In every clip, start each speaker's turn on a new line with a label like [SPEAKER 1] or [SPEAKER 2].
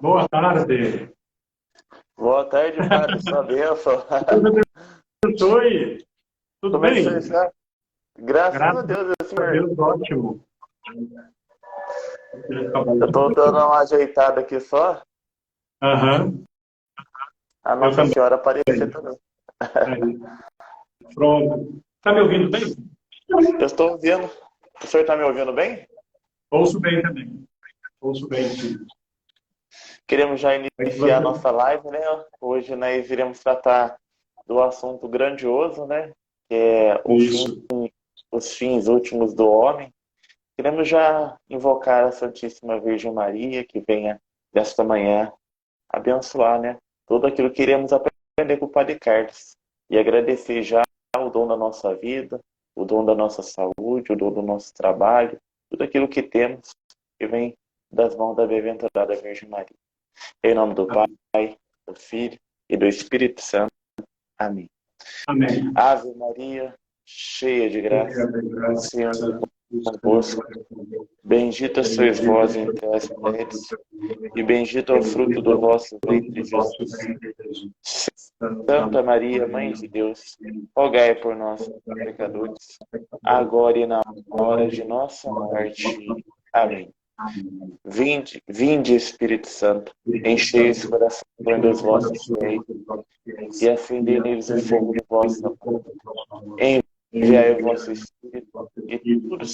[SPEAKER 1] Boa tarde.
[SPEAKER 2] Boa tarde, padre. Sua bênção.
[SPEAKER 1] Deus abençoe. Tudo
[SPEAKER 2] Como é que você
[SPEAKER 1] bem?
[SPEAKER 2] está? Graças a
[SPEAKER 1] Graças
[SPEAKER 2] Deus,
[SPEAKER 1] a
[SPEAKER 2] senhor.
[SPEAKER 1] Deus, ótimo.
[SPEAKER 2] Eu estou dando uma ajeitada aqui só.
[SPEAKER 1] Aham,
[SPEAKER 2] A
[SPEAKER 1] eu
[SPEAKER 2] Nossa
[SPEAKER 1] também.
[SPEAKER 2] Senhora aparecer também.
[SPEAKER 1] Aí, pronto. Tá me ouvindo bem?
[SPEAKER 2] Eu estou ouvindo. O senhor está me ouvindo bem?
[SPEAKER 1] Ouço bem também. Ouço bem, sim.
[SPEAKER 2] Queremos já
[SPEAKER 1] É que
[SPEAKER 2] iniciar a
[SPEAKER 1] você...
[SPEAKER 2] nossa live, né? Hoje nós iremos tratar do assunto grandioso, né? Que é
[SPEAKER 1] Isso.
[SPEAKER 2] os fins últimos do homem. Queremos já invocar a Santíssima Virgem Maria, que venha desta manhã abençoar, né? Tudo aquilo que iremos aprender com o Padre Carlos. E agradecer já o dom da nossa vida, o dom da nossa saúde, o dom do nosso trabalho, tudo aquilo que temos que vem das mãos da bem-aventurada Virgem Maria. Em nome do Pai, do Filho e do Espírito Santo. Amém.
[SPEAKER 1] Amém.
[SPEAKER 2] Ave Maria, cheia de graça, o Senhor é convosco. Bendita sois vós entre as mulheres, e bendito é o fruto do vosso ventre, Jesus. Santa Maria, Mãe de Deus, rogai por nós, pecadores, agora e na hora de nossa morte. Amém. Vinde, Espírito Santo, enchei os corações dos vossos fiéis e acendei neles o fogo do vosso amor. Enviai o vosso Espírito, e tudo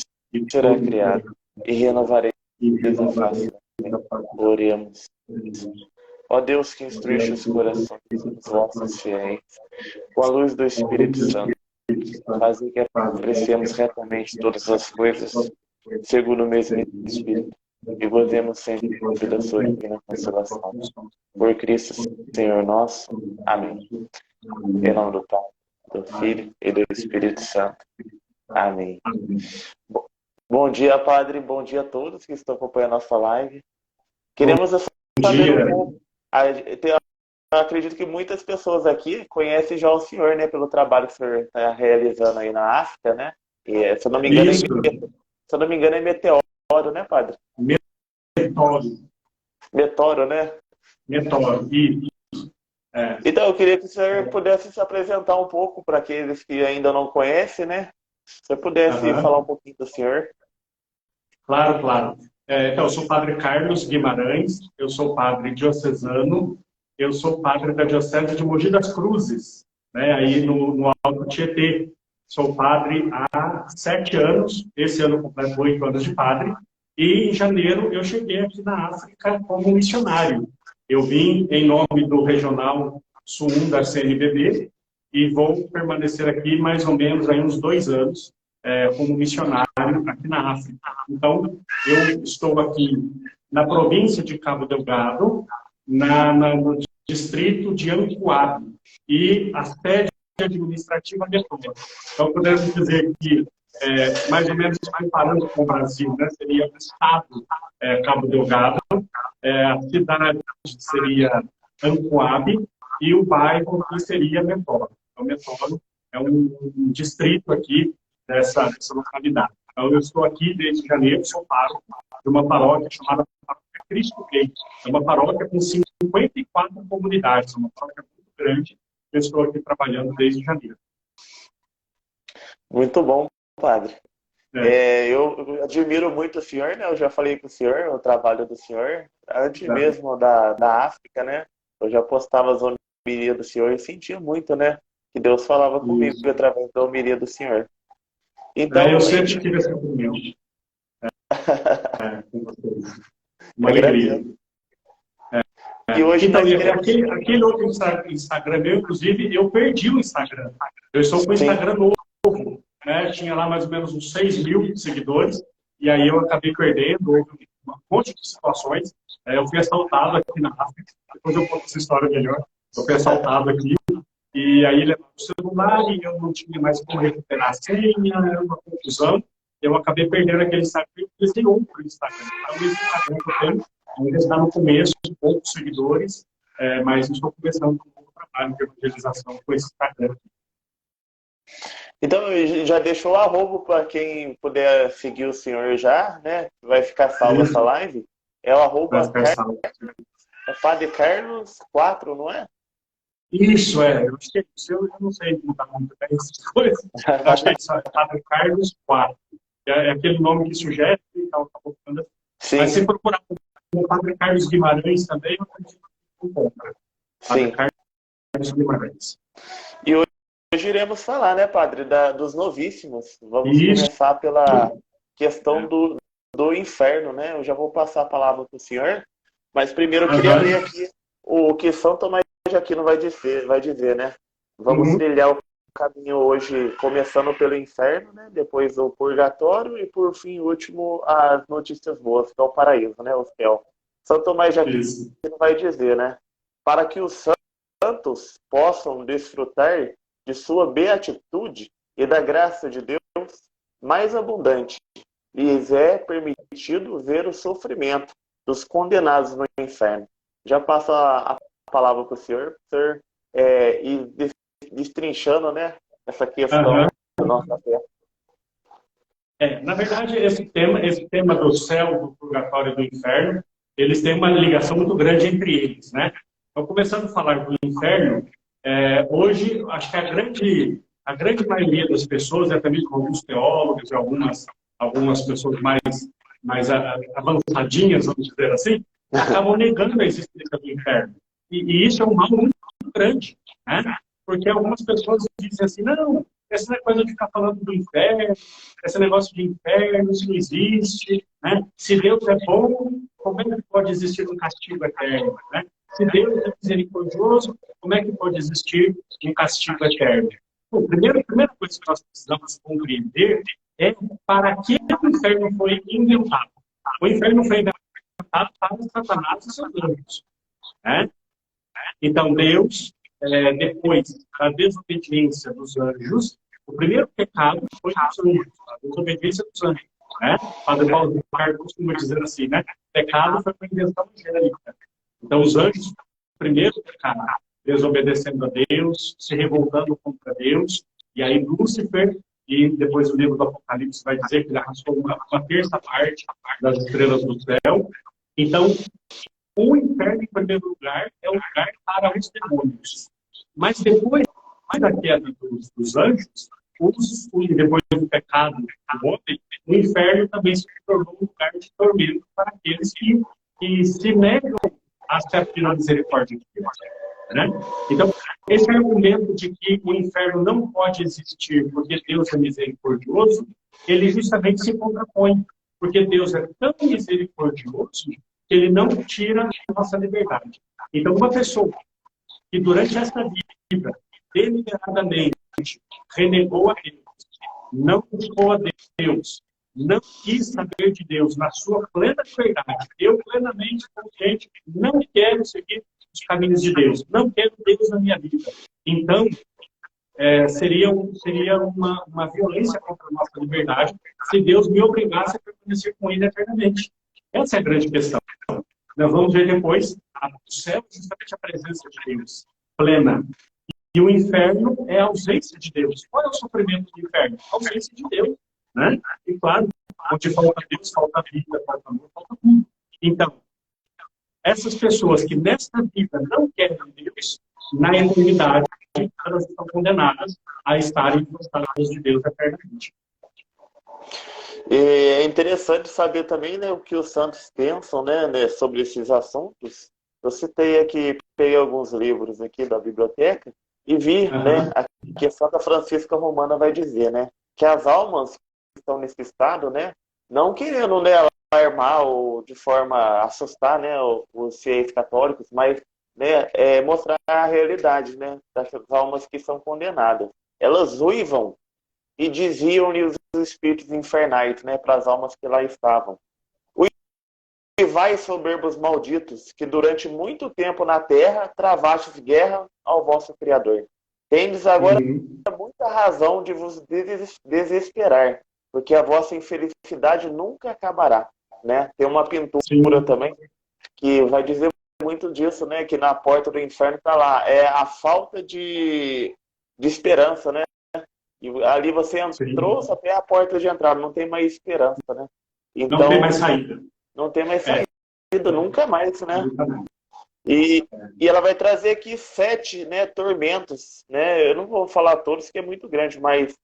[SPEAKER 2] será criado, e renovareis a face da terra. Oremos. Ó Deus, que instruíste os corações dos vossos fiéis, com a luz do Espírito Santo, fazei que apreciemos retamente todas as coisas, segundo o mesmo Espírito, e gozemos sempre da sua divina consolação. Por Cristo, Senhor nosso. Amém. Em nome do Pai, do Filho e do Espírito Santo. Amém. Bom dia, Padre. Bom dia a todos que estão acompanhando a nossa live. Queremos saber um pouco. Acredito que muitas pessoas aqui conhecem já o senhor, né, pelo trabalho que o senhor está realizando aí na África, né? E, se eu não me engano,
[SPEAKER 1] Isso.
[SPEAKER 2] é meteoro, né, Padre?
[SPEAKER 1] Metório.
[SPEAKER 2] Meteoro, né?
[SPEAKER 1] Metório. Isso. É.
[SPEAKER 2] Então, eu queria que o senhor pudesse se apresentar um pouco para aqueles que ainda não conhecem, né? Se você pudesse falar um pouquinho do senhor.
[SPEAKER 1] Claro, claro. Então, eu sou o padre Carlos Guimarães, eu sou padre diocesano, eu sou padre da Diocese de Mogi das Cruzes, né, aí no Alto Tietê. Sou padre há 7 anos, esse ano completo 8 anos de padre, e em janeiro eu cheguei aqui na África como missionário. Eu vim em nome do Regional Sul 1 da CNBB e vou permanecer aqui mais ou menos aí uns 2 anos como missionário aqui na África. Então, eu estou aqui na província de Cabo Delgado, no distrito de Ancoabe, e a sede administrativa de Metório. Então, podemos dizer que, mais ou menos comparando com o Brasil, né, seria o estado Cabo Delgado, a cidade seria Ancoabe, e o bairro que seria Metório. Então, Metório é um distrito aqui dessa localidade. Então, eu estou aqui desde janeiro, sou pároco de uma paróquia chamada Paróquia Cristo Rei. É uma paróquia com 54 comunidades, uma paróquia muito grande. Eu estou aqui trabalhando desde janeiro.
[SPEAKER 2] Muito bom, Padre. Eu admiro muito o senhor, né? Eu já falei com o senhor, o trabalho do senhor, antes mesmo da África, né? Eu já postava as homilias do senhor e sentia muito, né? Que Deus falava comigo através da homilia do senhor. Então,
[SPEAKER 1] eu sempre tive essa opinião. Com vocês. Uma alegria.
[SPEAKER 2] E hoje
[SPEAKER 1] então,
[SPEAKER 2] nós queremos...
[SPEAKER 1] aquele outro Instagram meu, inclusive, eu perdi o Instagram. Eu estou com o Instagram novo. Né? Tinha lá mais ou menos uns 6 mil seguidores, e aí eu acabei perdendo, houve um monte de situações. Eu fui assaltado aqui na África, depois eu conto essa história melhor. Eu fui assaltado aqui, e aí levaram o celular, e eu não tinha mais como recuperar a senha, era uma confusão. Eu acabei perdendo aquele Instagram, e comecei outro Instagram. Então, esse Instagram que eu tenho, ainda está no começo, com poucos seguidores, mas estou começando com um pouco trabalho de evangelização com esse Instagram.
[SPEAKER 2] Então, já deixou o arroba para quem puder seguir o senhor já, né? Vai ficar salvo essa live. É o arroba É Padre Carlos 4, não é?
[SPEAKER 1] Isso, eu acho que é isso. Eu não sei contar muito bem essas coisas. Eu acho que é isso, é Padre Carlos IV. É aquele nome que sugere e tal, acabou ficando assim. Mas
[SPEAKER 2] Sim,
[SPEAKER 1] se procurar o Padre Carlos Guimarães também, eu acredito que encontra. Padre
[SPEAKER 2] sim.
[SPEAKER 1] Carlos Guimarães.
[SPEAKER 2] E hoje iremos falar, né, padre, dos novíssimos. Vamos
[SPEAKER 1] Isso.
[SPEAKER 2] começar pela questão do inferno, né? Eu já vou passar a palavra para o senhor, mas primeiro eu queria ler aqui o que São Tomás de Aquino vai dizer, né? Vamos trilhar o caminho hoje, começando pelo inferno, né? Depois o purgatório e, por fim, último, as notícias boas, que é o paraíso, né? O céu. São Tomás de Aquino vai dizer, né? Para que os santos possam desfrutar de sua beatitude e da graça de Deus mais abundante, lhes é permitido ver o sofrimento dos condenados no inferno. Já passo a palavra para o senhor ir destrinchando, né, essa questão da nossa fé.
[SPEAKER 1] Na verdade, esse tema do céu, do purgatório e do inferno, eles têm uma ligação muito grande entre eles, né? Então, começando a falar do inferno, hoje, acho que a grande maioria das pessoas, até mesmo alguns teólogos e algumas pessoas mais avançadinhas, vamos dizer assim, acabam negando a existência do inferno. E isso é um mal muito grande, né? Porque algumas pessoas dizem assim, não, essa não é coisa de ficar falando do inferno, esse negócio de inferno, isso não existe, né? Se Deus é bom, como é que pode existir um castigo eterno, né? Se Deus é misericordioso, como é que pode existir um castigo eterno? Bom, a primeira coisa que nós precisamos compreender é para que o inferno foi inventado. O inferno foi inventado para Satanás e seus anjos, né? Então, Deus, depois da desobediência dos anjos, o primeiro pecado foi dos anjos, a desobediência dos anjos. Né? Padre Paulo de Tarso costuma dizer assim, né? Pecado foi uma invenção angélica. Então, os anjos, primeiro pecaram, desobedecendo a Deus, se revoltando contra Deus, e aí Lúcifer, e depois o livro do Apocalipse vai dizer que ele arrastou uma terça parte das estrelas do céu. Então, o inferno, em primeiro lugar, é um lugar para os demônios. Mas depois da queda dos anjos, depois do pecado do homem, o inferno também se tornou um lugar de tormento para aqueles que se negam a servir a misericórdia de Deus. Né? Então, esse argumento de que o inferno não pode existir porque Deus é misericordioso, ele justamente se contrapõe. Porque Deus é tão misericordioso que ele não tira a nossa liberdade. Então, uma pessoa que durante esta vida, deliberadamente, renegou a Deus, não buscou a Deus, não quis saber de Deus na sua plena verdade, eu plenamente consciente, não quero seguir os caminhos de Deus, não quero Deus na minha vida. Então, seria uma violência contra a nossa liberdade se Deus me obrigasse a permanecer com Ele eternamente. Essa é a grande questão. Nós vamos ver depois, o céu é justamente a presença de Deus, plena. E o inferno é a ausência de Deus. Qual é o sofrimento do inferno? A ausência de Deus. Né? E claro, onde falta Deus, falta vida, falta amor, falta tudo. Então, essas pessoas que nesta vida não querem Deus, na eternidade, elas estão condenadas a estarem afastadas de Deus eternamente.
[SPEAKER 2] É interessante saber também, né, o que os santos pensam, né, sobre esses assuntos. Eu citei aqui, peguei alguns livros aqui da biblioteca e vi, né, que a Santa Francisca Romana vai dizer, né, que as almas que estão nesse estado, né, não querendo, né, alarmar ou de forma a assustar, né, os fiéis católicos, mas, né, mostrar a realidade, né, das almas que são condenadas. Elas uivam e diziam-lhe os espíritos infernais, né, para as almas que lá estavam: uivai, soberbos malditos, que durante muito tempo na terra travastes guerra ao vosso Criador. Tendes agora muita razão de vos desesperar, porque a vossa infelicidade nunca acabará. Né? Tem uma pintura também que vai dizer muito disso, né? Que na porta do inferno está lá, é a falta de esperança, né? E ali você entrou até a porta de entrada, não tem mais esperança, né? Então,
[SPEAKER 1] não tem mais saída.
[SPEAKER 2] Não tem mais saída, nunca mais, né? E ela vai trazer aqui 7, né, tormentos, né? Eu não vou falar todos, que é muito grande, mas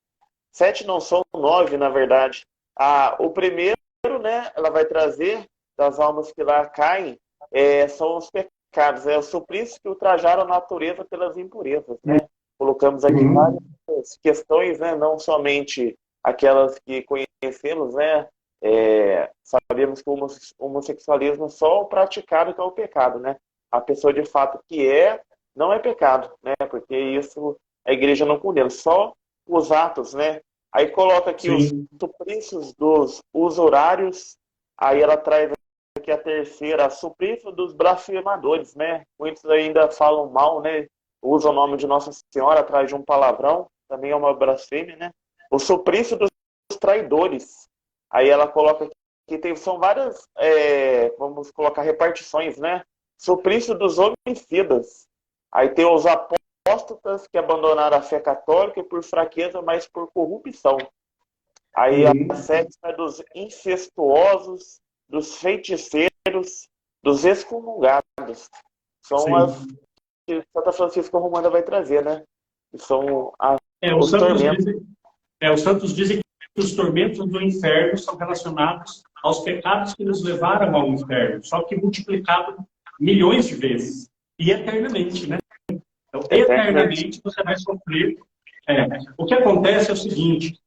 [SPEAKER 2] 7 não são 9, na verdade. O primeiro, né, ela vai trazer das almas que lá caem, são os pecados, é o suplício que ultrajaram a natureza pelas impurezas, né? Colocamos aqui várias questões, né, não somente aquelas que conhecemos, né? Sabemos que o homossexualismo só o praticado que é o pecado, né? A pessoa de fato que não é pecado, né? Porque isso a igreja não condena, só os atos, né? Aí coloca aqui os suplícios dos usurários, aí ela traz aqui a terceira, suplício dos blasfemadores, né? Muitos ainda falam mal, né? Usam o nome de Nossa Senhora atrás de um palavrão, também é uma blasfêmia, né? O suplício dos traidores. Aí ela coloca que são várias, vamos colocar repartições, né? Suplício dos homicidas. Aí tem os apóstatas que abandonaram a fé católica por fraqueza, mas por corrupção. Aí a sétima é dos incestuosos, dos feiticeiros, dos excomungados. São as que Santa Francisca Romana vai trazer, né? Que são os tormentos.
[SPEAKER 1] Os santos dizem que os tormentos do inferno são relacionados aos pecados que nos levaram ao inferno, só que multiplicado milhões de vezes. E eternamente, né? Então, eternamente você vai sofrer. O que acontece é o seguinte,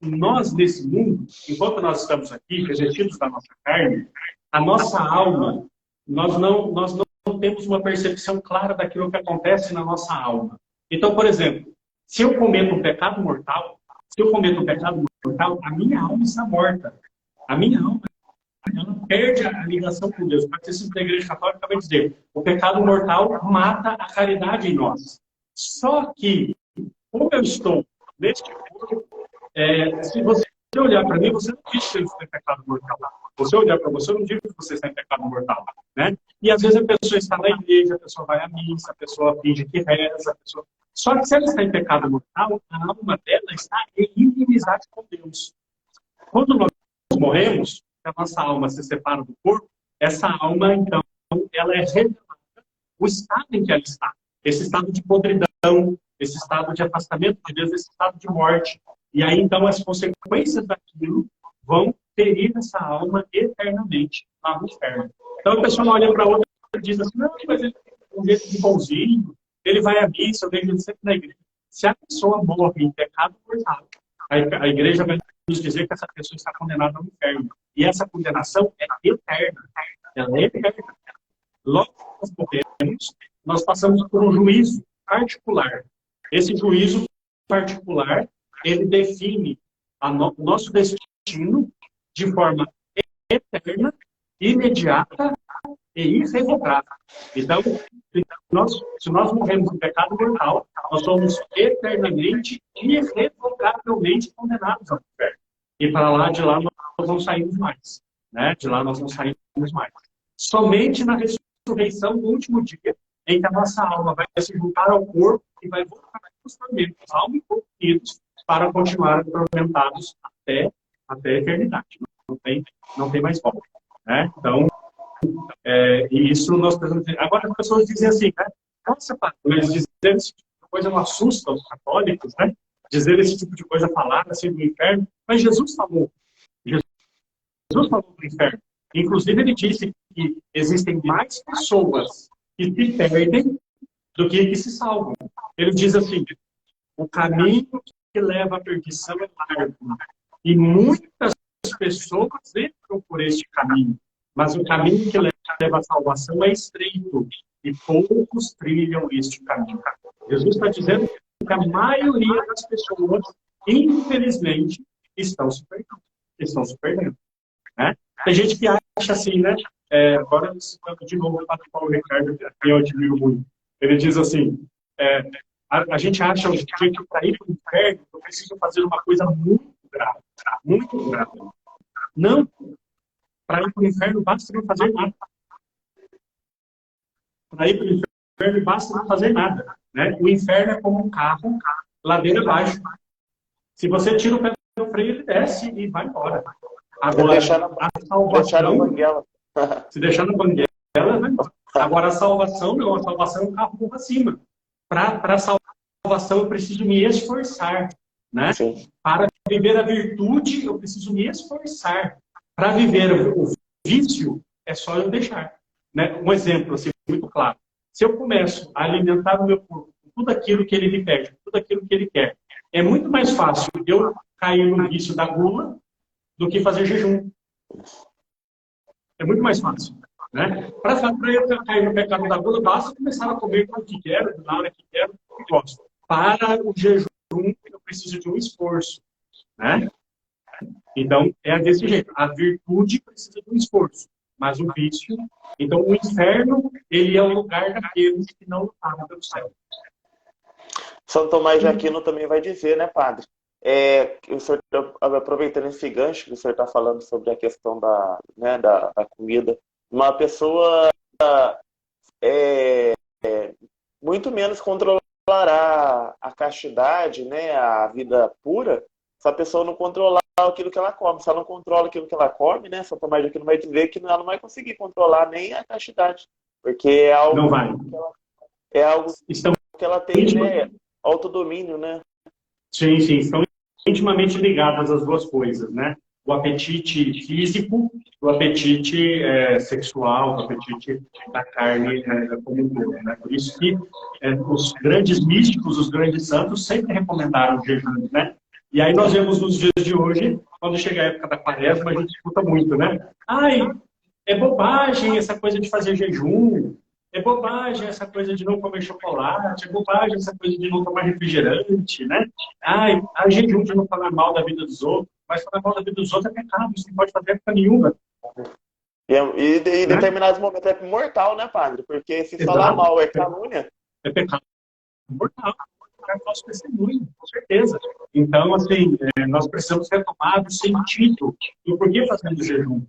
[SPEAKER 1] nós nesse mundo, enquanto nós estamos aqui, revestidos da nossa carne, a nossa alma, nós não temos uma percepção clara daquilo que acontece na nossa alma. Então, por exemplo, se eu cometo um pecado mortal, a minha alma está morta. A minha alma, ela perde a ligação com Deus. O catecismo da Igreja Católica vai dizer: o pecado mortal mata a caridade em nós. Só que, como eu estou neste corpo, se você olhar para mim, você não diz que eu estou em pecado mortal. Você olhar para você, eu não digo que você está em pecado mortal. Né? E às vezes a pessoa está na igreja, a pessoa vai à missa, a pessoa finge que reza, Só que se ela está em pecado mortal, a alma dela está em inimizade com Deus. Quando nós morremos, a nossa alma se separa do corpo, essa alma, então, ela é revelada o estado em que ela está. Esse estado de podridão, esse estado de afastamento de Deus, esse estado de morte. E aí, então, as consequências daquilo vão ferir essa alma eternamente lá no inferno. Então, a pessoa olha para outra e diz assim: não, mas ele é um jeito de bonzinho, ele vai à missa, eu vejo ele sempre na igreja. Se a pessoa morre em pecado mortal, a igreja vai nos dizer que essa pessoa está condenada ao inferno. E essa condenação é eterna. Ela é eterna. Logo que nós morremos, nós passamos por um juízo particular. Esse juízo particular, ele define o nosso destino de forma eterna, imediata e irrevogável. Então, se nós morremos em pecado mortal, nós somos eternamente e irrevogavelmente condenados ao inferno. E para lá, de lá, nós não saímos mais. Né? De lá, nós não saímos mais. Somente na ressurreição do último dia, em que a nossa alma vai se juntar ao corpo e vai voltar os tormentos, alma e corpo unidos, para continuar atormentados até a eternidade. Não tem mais volta. Né? Então, e isso nós precisamos dizer. Agora as pessoas dizem assim, né? Nossa, mas dizer esse tipo de coisa não assusta os católicos, né? Dizer esse tipo de coisa, falar assim do inferno. Mas Jesus falou do inferno. Inclusive ele disse que existem mais pessoas que se perdem do que se salvam. Ele diz assim: o caminho que leva à perdição é largo, e muitas pessoas entram por este caminho, mas o caminho que leva à salvação é estreito, e poucos trilham este caminho. Jesus está dizendo que a maioria das pessoas, infelizmente, estão se perdendo. Né? Tem gente que acha assim, né? Agora, de novo, para o Paulo Ricardo, que eu admiro muito. Ele diz assim: a gente acha que para ir para o inferno eu preciso fazer uma coisa muito grave. Muito grave. Não. Para ir para o inferno basta não fazer nada. Para ir para o inferno basta não fazer nada. Né? O inferno é como um carro, ladeira abaixo. Se você tira o pé do freio, ele desce e vai embora. Agora, a salvação, se deixar na banguela, ela vai embora. Agora, a salvação não, a salvação é um carro por cima. Para a salvação, eu preciso me esforçar, né?
[SPEAKER 2] Sim.
[SPEAKER 1] Para viver a virtude, eu preciso me esforçar. Para viver o vício, é só eu deixar. Né? Um exemplo assim, muito claro. Se eu começo a alimentar o meu corpo com tudo aquilo que ele me pede, tudo aquilo que ele quer, é muito mais fácil eu cair no vício da gula do que fazer jejum. É muito mais fácil. Né? Para eu cair no pecado da gula, basta começar a comer o que quero, na hora que quero, que gosto. Para o jejum, eu preciso de um esforço. Né? Então, é desse jeito. A virtude precisa de um esforço, mas o vício... Então, o inferno, ele é o lugar daqueles que não lutaram pelo céu.
[SPEAKER 2] São Tomás de Aquino também vai dizer, né, padre? O senhor, aproveitando esse gancho que o senhor está falando sobre a questão da comida, uma pessoa muito menos controlará a castidade, né, a vida pura, se a pessoa não controlar aquilo que ela come. Se ela não controla aquilo que ela come, né, São Tomás de Aquino vai dizer que ela não vai conseguir controlar nem a castidade, porque é algo,
[SPEAKER 1] não vai.
[SPEAKER 2] Que ela tem, né, autodomínio, né?
[SPEAKER 1] Sim, sim, estão intimamente ligadas as duas coisas, né? O apetite físico, o apetite sexual, o apetite da carne como um todo, né? Por isso que os grandes místicos, os grandes santos sempre recomendaram o jejum, né? E aí nós vemos nos dias de hoje, quando chega a época da quaresma, a gente escuta muito, né? Ai, é bobagem essa coisa de fazer jejum, é bobagem essa coisa de não comer chocolate, é bobagem essa coisa de não tomar refrigerante, né? Ai, a jejum de não falar mal da vida dos outros, mas falar mal da vida dos outros é pecado, você não pode fazer época nenhuma.
[SPEAKER 2] E em determinados momentos é mortal, né, padre? Porque se falar mal é calúnia.
[SPEAKER 1] É pecado mortal. É nosso testemunho, com certeza. Então, assim, nós precisamos retomar o sentido do porquê fazemos jejum.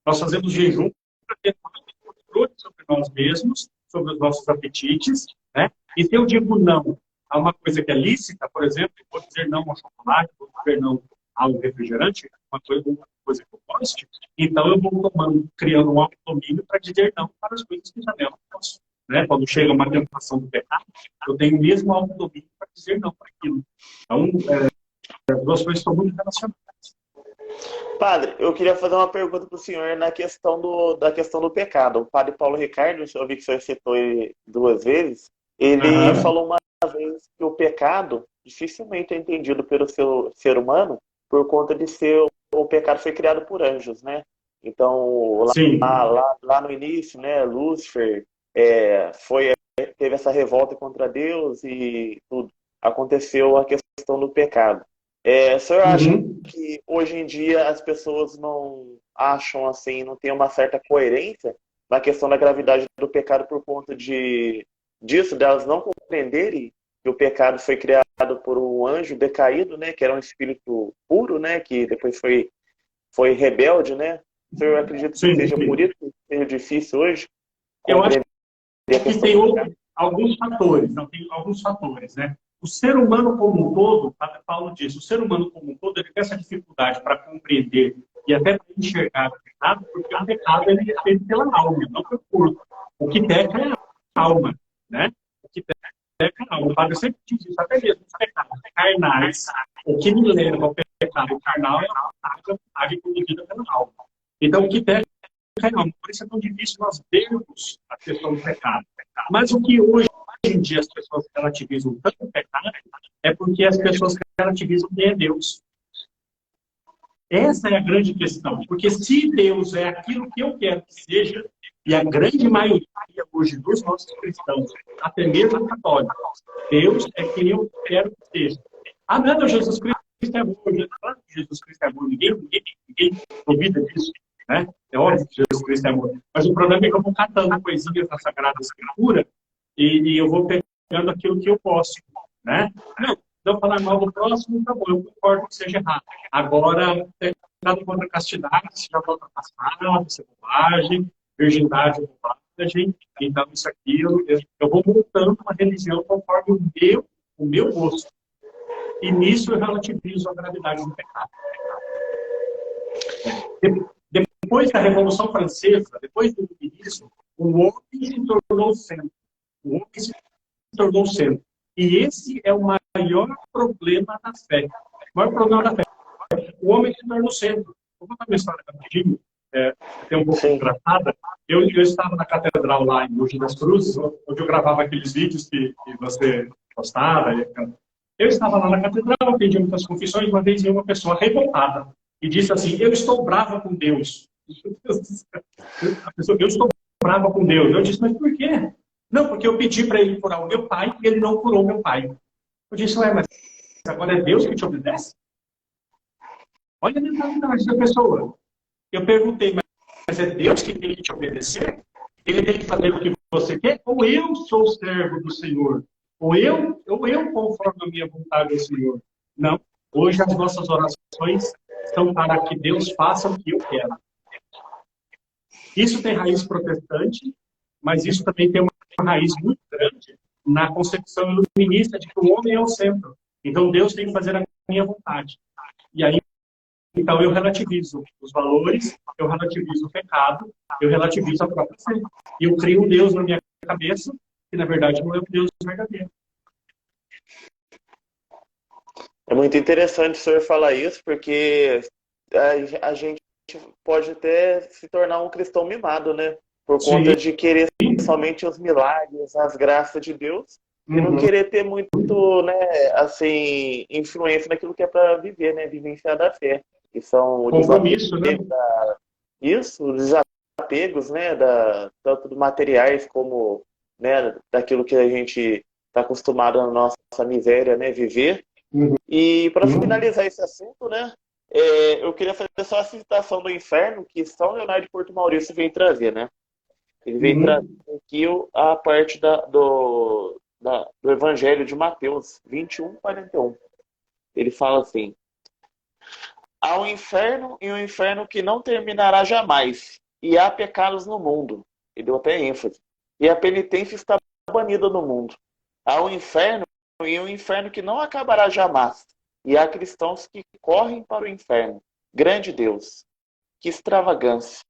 [SPEAKER 1] Nós fazemos jejum para ter controle sobre nós mesmos, sobre os nossos apetites, né? E se eu digo não a uma coisa que é lícita, por exemplo, eu vou dizer não ao chocolate, vou dizer não ao refrigerante, uma coisa que eu gosto, então eu vou criando um autodomínio para dizer não para as coisas que já não posso. Né? Quando chega uma tentação do pecado, eu tenho o mesmo autodomínio para dizer não para aquilo. Então, as duas coisas estão muito relacionadas.
[SPEAKER 2] Padre, eu queria fazer uma pergunta para o senhor na questão da questão do pecado. O padre Paulo Ricardo, eu vi que o senhor citou ele 2 vezes, ele falou uma vez que o pecado dificilmente é entendido pelo seu ser humano por conta de o pecado foi criado por anjos, né? Então, lá no início, né, Lúcifer teve essa revolta contra Deus e tudo. Aconteceu a questão do pecado. O senhor acha que hoje em dia as pessoas não acham assim, não tem uma certa coerência na questão da gravidade do pecado por conta disso, delas não compreenderem que o pecado foi criado por um anjo decaído, né, que era um espírito puro, né, que depois foi rebelde, né? O senhor acredita que seja por isso que seja difícil hoje?
[SPEAKER 1] Eu acho que tem alguns fatores, não tem alguns fatores, né? O ser humano como um todo, Paulo diz, o ser humano como um todo, ele tem essa dificuldade para compreender e até para enxergar o pecado, porque o pecado ele é feito pela alma, não pelo corpo. O que peca é a alma, né? O que peca é a alma. O padre sempre diz isso, até mesmo os pecados carnais, o que me leva ao pecado carnal é a vontade conduzida pela alma. Então, o que peca é a alma. Por isso é tão difícil nós vermos a questão do pecado. Mas o que hoje em dia as pessoas relativizam tanto o pecado é porque as pessoas relativizam quem é Deus. Essa é a grande questão. Porque se Deus é aquilo que eu quero que seja, e a grande maioria hoje dos nossos cristãos, até mesmo católicos, Deus é quem eu quero que seja. Ah, não, Jesus Cristo é bom. Jesus Cristo é bom. Ninguém duvida disso. Né? É óbvio que Jesus Cristo é bom. Mas o problema é que eu vou catando coisinhas da Sagrada Escritura e eu vou pegando aquilo que eu posso. Né? Não falar mal do próximo, tá bom, eu concordo que seja errado. Agora, pecado contra a castidade, se já está ultrapassado, isso é bobagem, virgindade é bobagem, então isso aqui, eu vou montando uma religião conforme o meu gosto. E nisso eu relativizo a gravidade do pecado. Depois da Revolução Francesa, depois do iluminismo, O homem se tornou o centro. O homem se tornou o centro. E esse é o maior problema da fé. O maior problema da fé. O homem se torna o centro. Vou contar uma história rapidinho, até um pouco engraçada. Eu estava na catedral lá em Mogi das Cruzes, onde eu gravava aqueles vídeos que você postava. Eu estava lá na catedral, pedi muitas confissões, uma vez veio uma pessoa revoltada e disse assim, eu estou brava com Deus. Eu estou brava com Deus. Eu disse, mas por quê? Não, porque eu pedi para ele curar o meu pai e ele não curou meu pai. Eu disse, mas agora é Deus que te obedece? Olha a mentalidade da pessoa. Eu perguntei, mas é Deus que tem que te obedecer? Ele tem que fazer o que você quer? Ou eu sou servo do Senhor? Ou eu conformo a minha vontade ao Senhor? Não. Hoje as nossas orações são para que Deus faça o que eu quero. Isso tem raiz protestante, mas isso também tem uma raiz muito grande na concepção iluminista de que o homem é o centro. Então Deus tem que fazer a minha vontade. E aí, então eu relativizo os valores, eu relativizo o pecado, eu relativizo a própria fé. E eu crio um Deus na minha cabeça, que na verdade não é um Deus verdadeiro.
[SPEAKER 2] É muito interessante o senhor falar isso, porque a gente pode até se tornar um cristão mimado, né? Por conta de querer somente os milagres, as graças de Deus, e não querer ter muito, né, assim, influência naquilo que é para viver, né? Vivenciar da fé. Que são
[SPEAKER 1] Compromisso, né?
[SPEAKER 2] Isso, os desapegos, né? Tanto de materiais como, né, daquilo que a gente está acostumado na nossa miséria, né? Viver. E para finalizar esse assunto, né? Eu queria fazer só a citação do inferno que São Leonardo de Porto Maurício vem trazer, né? Ele vem trazer aqui a parte do Evangelho de Mateus 21:41. Ele fala assim: há um inferno e um inferno que não terminará jamais, e há pecados no mundo. Ele deu até ênfase. E a penitência está banida no mundo. Há um inferno e um inferno que não acabará jamais. E há cristãos que correm para o inferno. Grande Deus, que extravagância.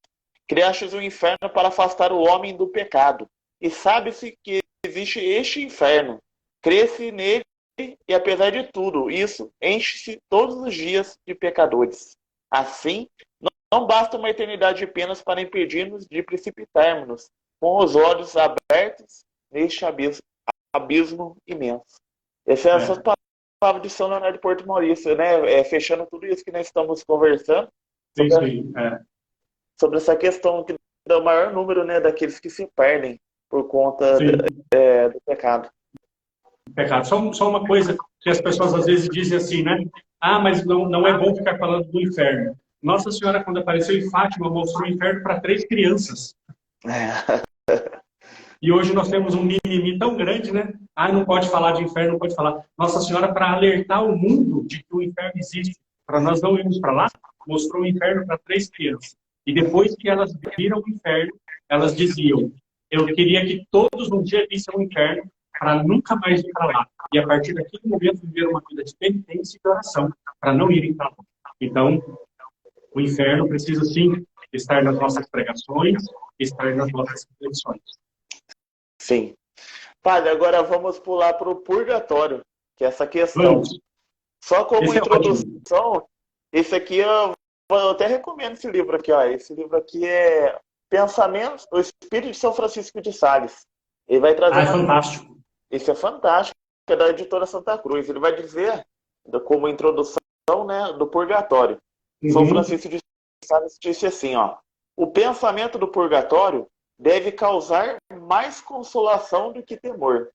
[SPEAKER 2] Criastes o inferno para afastar o homem do pecado. E sabe-se que existe este inferno. Crê-se nele e, apesar de tudo isso, enche-se todos os dias de pecadores. Assim, não basta uma eternidade de penas para impedir-nos de precipitarmos com os olhos abertos neste abismo imenso. Essa é a palavra de São Leonardo de Porto Maurício, né? Fechando tudo isso que nós estamos conversando sobre essa questão do maior número, né, daqueles que se perdem por conta do pecado.
[SPEAKER 1] Pecado. Só uma coisa que as pessoas às vezes dizem assim, né? Ah, mas não é bom ficar falando do inferno. Nossa Senhora, quando apareceu em Fátima, mostrou o inferno para 3 crianças. E hoje nós temos um mimimi tão grande, né? Ah, não pode falar de inferno, não pode falar. Nossa Senhora, para alertar o mundo de que o inferno existe, para nós não irmos para lá, mostrou o inferno para 3 crianças. E depois que elas viram o inferno, elas diziam, eu queria que todos um dia vissem o inferno para nunca mais ir para lá. E a partir daquele momento viver uma vida de penitência e de oração para não irem para lá. Então, o inferno precisa sim estar nas nossas pregações, estar nas nossas reflexões.
[SPEAKER 2] Sim. Padre, agora vamos pular para o purgatório, que é essa questão.
[SPEAKER 1] Vamos.
[SPEAKER 2] Só como introdução, esse aqui eu até recomendo esse livro aqui, ó. Esse livro aqui é Pensamentos, o Espírito de São Francisco de Sales. Ele vai trazer
[SPEAKER 1] é fantástico.
[SPEAKER 2] Esse é fantástico, é da editora Santa Cruz. Ele vai dizer, como introdução, né, do purgatório. São Francisco de Sales disse assim, ó: o pensamento do purgatório deve causar mais consolação do que temor.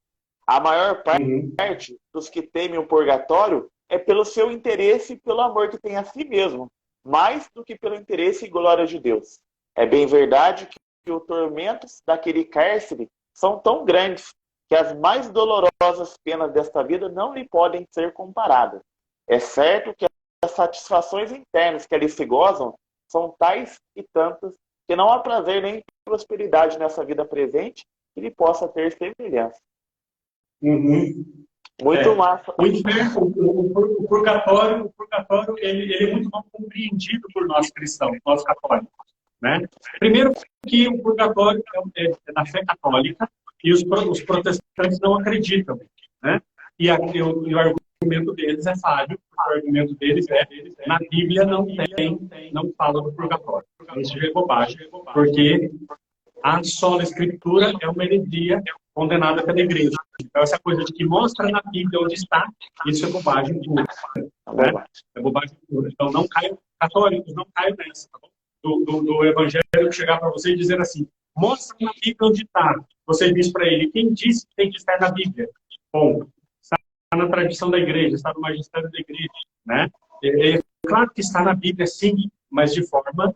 [SPEAKER 2] A maior parte dos que temem o purgatório é pelo seu interesse e pelo amor que tem a si mesmo, mais do que pelo interesse e glória de Deus. É bem verdade que os tormentos daquele cárcere são tão grandes que as mais dolorosas penas desta vida não lhe podem ser comparadas. É certo que as satisfações internas que ali se gozam são tais e tantas que não há prazer nem prosperidade nessa vida presente que lhe possa ter semelhança. Muito massa.
[SPEAKER 1] O inferno, o purgatório ele é muito mal compreendido por nós cristãos, nós católicos. né? Primeiro que o purgatório é da fé católica e os protestantes não acreditam, né? E o argumento deles é falho, o argumento deles é na Bíblia não fala do purgatório. Isso é bobagem, porque a sola escritura é uma heresia condenada pela igreja. Então, essa coisa de que mostra na Bíblia onde está, isso é bobagem pura. Né? É bobagem pura. Então, não caiam, católicos, não caiam nessa. Tá bom? Do evangelho chegar para você e dizer assim, mostra na Bíblia onde está. Você diz para ele, quem disse que tem que estar na Bíblia? Bom, está na tradição da igreja, está no magistério da igreja. Né? É claro que está na Bíblia, sim, mas de forma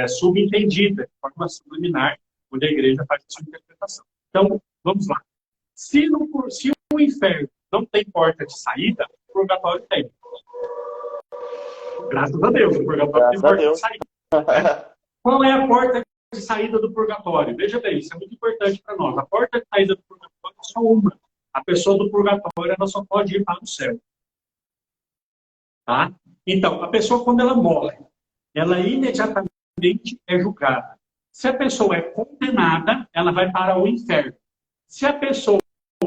[SPEAKER 1] subentendida, de forma subliminar, onde a igreja faz a sua interpretação. Então, vamos lá. Se o inferno não tem porta de saída, o purgatório tem. Graças a Deus, o purgatório tem porta de saída. Né? Qual é a porta de saída do purgatório? Veja bem, isso é muito importante para nós. A porta de saída do purgatório é só uma. A pessoa do purgatório ela só pode ir para o céu. Tá? Então, a pessoa, quando ela morre, ela imediatamente é julgada. Se a pessoa é condenada, ela vai para o inferno. Se a pessoa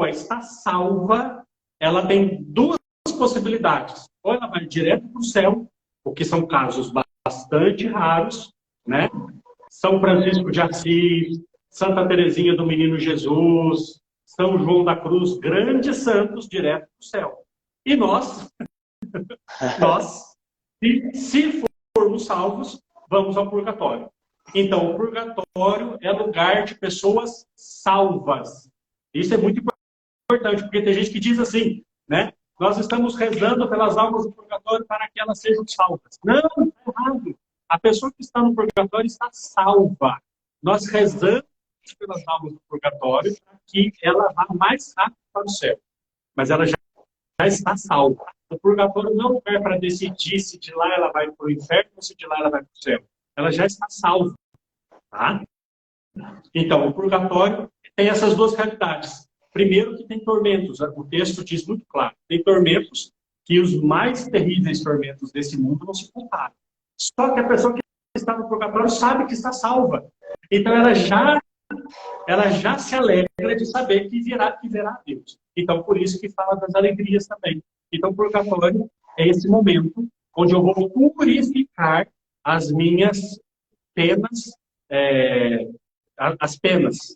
[SPEAKER 1] está salva, ela tem duas possibilidades. Ou ela vai direto para o céu, o que são casos bastante raros, né? São Francisco de Assis, Santa Teresinha do Menino Jesus, São João da Cruz, grandes santos, direto para o céu. E nós, se formos salvos, vamos ao purgatório. Então, o purgatório é lugar de pessoas salvas. Isso é muito importante, porque tem gente que diz assim, né? Nós estamos rezando pelas almas do purgatório para que elas sejam salvas. Não, está errado. A pessoa que está no purgatório está salva. Nós rezamos pelas almas do purgatório para que ela vá mais rápido para o céu. Mas ela já está salva. O purgatório não é um lugar para decidir se de lá ela vai para o inferno ou se de lá ela vai para o céu. Ela já está salva. Tá? Então, o purgatório tem essas duas realidades. Primeiro que tem tormentos. O texto diz muito claro. Tem tormentos que os mais terríveis tormentos desse mundo não se comparam. Só que a pessoa que está no purgatório sabe que está salva. Então, ela já se alegra de saber que verá a Deus. Então, por isso que fala das alegrias também. Então, o purgatório é esse momento onde eu vou purificar as minhas penas, as penas.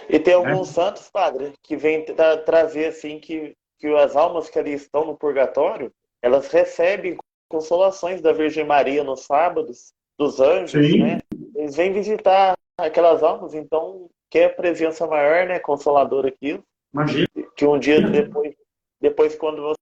[SPEAKER 2] E tem alguns santos, padre, que vêm trazer assim que as almas que ali estão no purgatório, elas recebem consolações da Virgem Maria nos sábados, dos anjos,
[SPEAKER 1] Sim.
[SPEAKER 2] né? Eles vêm visitar aquelas almas, então quer presença maior, né, consoladora aquilo.
[SPEAKER 1] Imagina.
[SPEAKER 2] Que um dia depois quando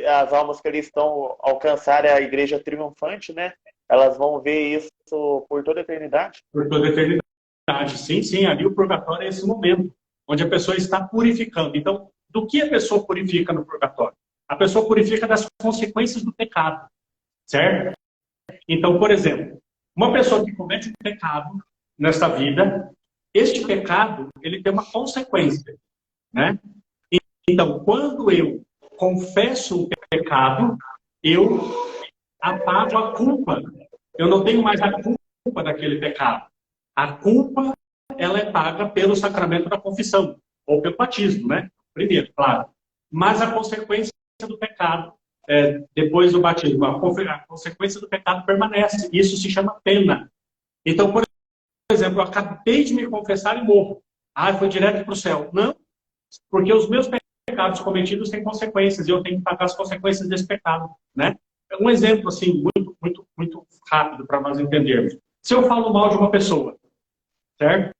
[SPEAKER 2] as almas que ali estão alcançarem a igreja triunfante, né, elas vão ver isso por toda a eternidade.
[SPEAKER 1] Por toda a eternidade. Sim, ali o purgatório é esse momento, onde a pessoa está purificando. Então, do que a pessoa purifica no purgatório? A pessoa purifica das consequências do pecado, certo? Então, por exemplo, uma pessoa que comete um pecado nesta vida, este pecado, ele tem uma consequência, né? Então, quando eu confesso o pecado, eu apago a culpa. Eu não tenho mais a culpa daquele pecado. A culpa, ela é paga pelo sacramento da confissão, ou pelo batismo, né? Primeiro, claro. Mas a consequência do pecado, depois do batismo, a consequência do pecado permanece. Isso se chama pena. Então, por exemplo, eu acabei de me confessar e morro. Foi direto para o céu. Não, porque os meus pecados cometidos têm consequências e eu tenho que pagar as consequências desse pecado, né? Um exemplo, assim, muito rápido para nós entendermos. Se eu falo mal de uma pessoa, certo?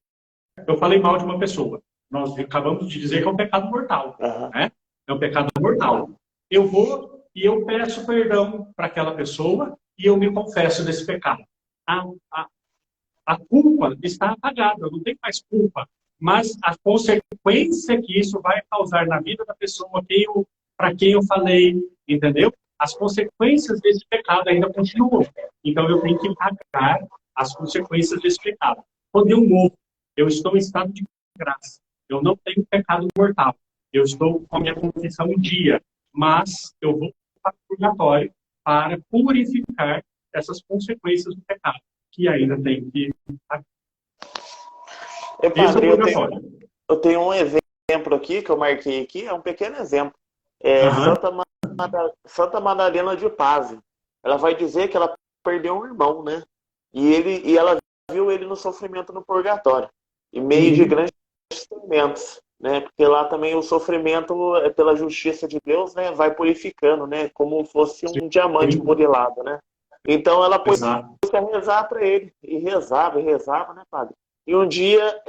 [SPEAKER 1] Eu falei mal de uma pessoa. Nós acabamos de dizer que é um pecado mortal. Né? É um pecado mortal. Eu vou e eu peço perdão para aquela pessoa e eu me confesso desse pecado. A culpa está apagada, eu não tenho mais culpa. Mas a consequência que isso vai causar na vida da pessoa para quem eu falei, entendeu? As consequências desse pecado ainda continuam. Então eu tenho que pagar as consequências desse pecado. Quando eu morro, eu estou em estado de graça. Eu não tenho pecado mortal. Eu estou com a minha confissão em dia. Mas eu vou para o purgatório para purificar essas consequências do pecado. que ainda têm que... Isso é
[SPEAKER 2] Padre,
[SPEAKER 1] purgatório.
[SPEAKER 2] eu tenho um exemplo aqui, que eu marquei aqui, é um pequeno exemplo.
[SPEAKER 1] Aham.
[SPEAKER 2] Santa Madalena de Paz. Ela vai dizer que ela perdeu um irmão, né? E ela viu ele no sofrimento no purgatório, em meio de
[SPEAKER 1] Uhum.
[SPEAKER 2] grandes sofrimentos, né? Porque lá também o sofrimento, pela justiça de Deus, né, vai purificando, né? Como fosse um diamante
[SPEAKER 1] Sim,
[SPEAKER 2] modelado, né? Então ela pôs
[SPEAKER 1] exato.
[SPEAKER 2] a rezar para ele, e rezava, né, padre? E um dia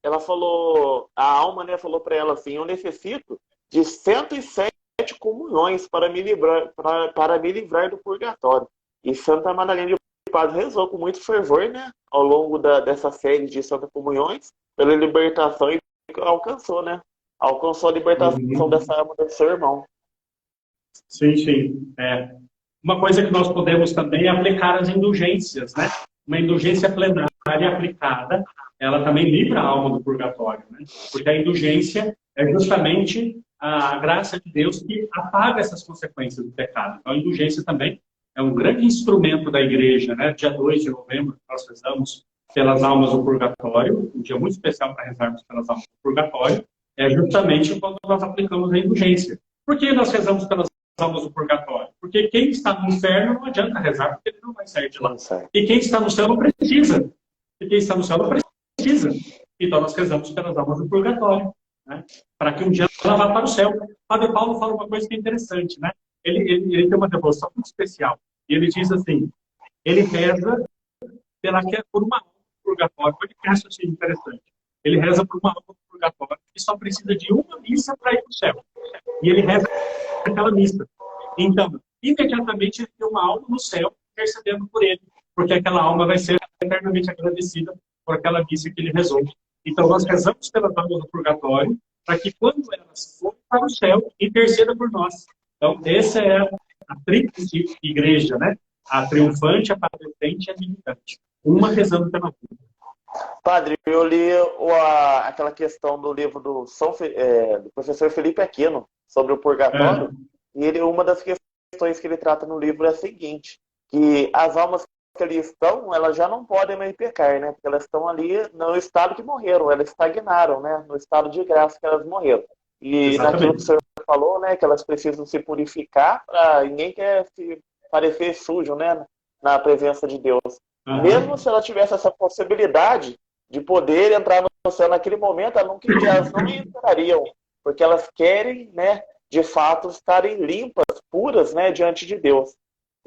[SPEAKER 2] ela falou, a alma, né, falou para ela assim: eu necessito de 107 comunhões para me livrar do purgatório. E Santa Madalena de Paz rezou com muito fervor, né, ao longo dessa série de Santa Comunhões, pela libertação, e alcançou, né? Alcançou a libertação
[SPEAKER 1] Uhum.
[SPEAKER 2] dessa alma do seu irmão.
[SPEAKER 1] Sim, sim. Uma coisa que nós podemos também é aplicar as indulgências, né? Uma indulgência plenária aplicada, ela também livra a alma do purgatório, né? Porque a indulgência é justamente a graça de Deus que apaga essas consequências do pecado. Então, a indulgência também é um grande instrumento da igreja, né? Dia 2 de novembro, nós rezamos pelas almas do purgatório, um dia muito especial para rezarmos pelas almas do purgatório, é justamente quando nós aplicamos a indulgência. Por que nós rezamos pelas almas do purgatório? Porque quem está no inferno não adianta rezar, porque ele não vai sair de lá.
[SPEAKER 2] Não sei.
[SPEAKER 1] E quem está no céu não precisa. E quem está no céu não precisa. Então nós rezamos pelas almas do purgatório, né? Para que um dia ela vá para o céu. Padre Paulo fala uma coisa que é interessante, né? Ele tem uma devoção muito especial. E ele diz assim, ele reza por uma alma do purgatório. Olha que raciocínio interessante. Ele reza por uma alma do purgatório que só precisa de uma missa para ir para o céu. E ele reza aquela missa. Então, imediatamente ele tem uma alma no céu intercedendo por ele, porque aquela alma vai ser eternamente agradecida por aquela missa que ele rezou. Então, nós rezamos pelas almas do purgatório, para que quando elas forem para o céu, interceda por nós. Então, essa é a tríplice igreja, né? A triunfante, a padecente e a militante. Uma rezando pela outra.
[SPEAKER 2] Padre, eu li aquela questão do livro do professor Felipe Aquino sobre o
[SPEAKER 1] É,
[SPEAKER 2] purgatório, e uma das questões que ele trata no livro é a seguinte: que as almas que ali estão, elas já não podem mais pecar, né? Porque elas estão ali no estado que morreram, elas estagnaram, né? No estado de graça que elas morreram. E naquilo que o
[SPEAKER 1] exatamente.
[SPEAKER 2] senhor falou, né? Que elas precisam se purificar, ninguém quer se parecer sujo, né? Na presença de Deus. Mesmo
[SPEAKER 1] Uhum.
[SPEAKER 2] se ela tivesse essa possibilidade de poder entrar no céu naquele momento, elas não entrariam, porque elas querem, né, de fato, estarem limpas, puras, né, diante de Deus.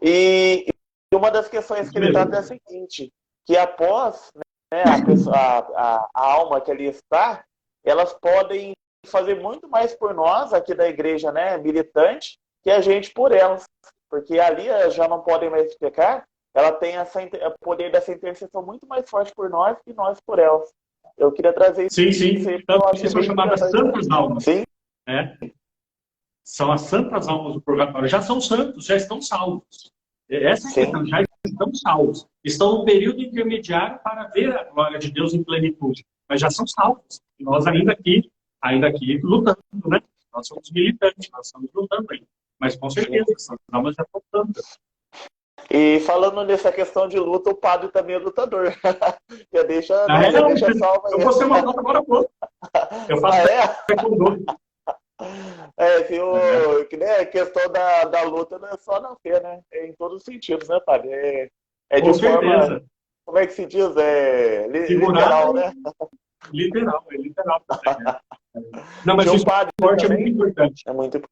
[SPEAKER 2] E uma das questões
[SPEAKER 1] Isso
[SPEAKER 2] que ele trata é a
[SPEAKER 1] mesmo.
[SPEAKER 2] seguinte: que após, né, a alma que ali está, elas podem fazer muito mais por nós, aqui da igreja, né, militante, que a gente por elas. Porque ali elas já não podem mais pecar, ela tem o poder dessa intercessão muito mais forte por nós que nós por elas. Eu queria trazer
[SPEAKER 1] Sim,
[SPEAKER 2] isso
[SPEAKER 1] sim.
[SPEAKER 2] aí, porque eu
[SPEAKER 1] Tanto que
[SPEAKER 2] achei
[SPEAKER 1] são
[SPEAKER 2] bem
[SPEAKER 1] chamadas
[SPEAKER 2] interessante.
[SPEAKER 1] santas almas.
[SPEAKER 2] Sim,
[SPEAKER 1] Né? São as santas almas do purgatório. Já são santos, já estão salvos. Essa é a
[SPEAKER 2] sim.
[SPEAKER 1] questão, já estão salvos. Estão no período intermediário para ver a glória de Deus em plenitude. Mas já são salvos. E nós ainda aqui lutando, né? Nós somos militantes, nós estamos lutando ainda. Mas com
[SPEAKER 2] Sim.
[SPEAKER 1] certeza, essas almas já estão santas.
[SPEAKER 2] E falando nessa questão de luta, o padre também é lutador. Já deixa,
[SPEAKER 1] Na
[SPEAKER 2] né? Já
[SPEAKER 1] real,
[SPEAKER 2] deixa salva
[SPEAKER 1] eu
[SPEAKER 2] aí.
[SPEAKER 1] postei uma foto agora há pouco. Eu faço
[SPEAKER 2] Ah, é?
[SPEAKER 1] taekwondo.
[SPEAKER 2] Que né, a questão da luta não é só na fé, né? É em todos os sentidos, né, padre? É de
[SPEAKER 1] Com
[SPEAKER 2] forma,
[SPEAKER 1] certeza.
[SPEAKER 2] como é que se diz?
[SPEAKER 1] Figurada
[SPEAKER 2] Literal,
[SPEAKER 1] e
[SPEAKER 2] né?
[SPEAKER 1] literal também, né? Não, mas
[SPEAKER 2] Tinha
[SPEAKER 1] o
[SPEAKER 2] um padre
[SPEAKER 1] esporte é muito
[SPEAKER 2] também,
[SPEAKER 1] importante.
[SPEAKER 2] é muito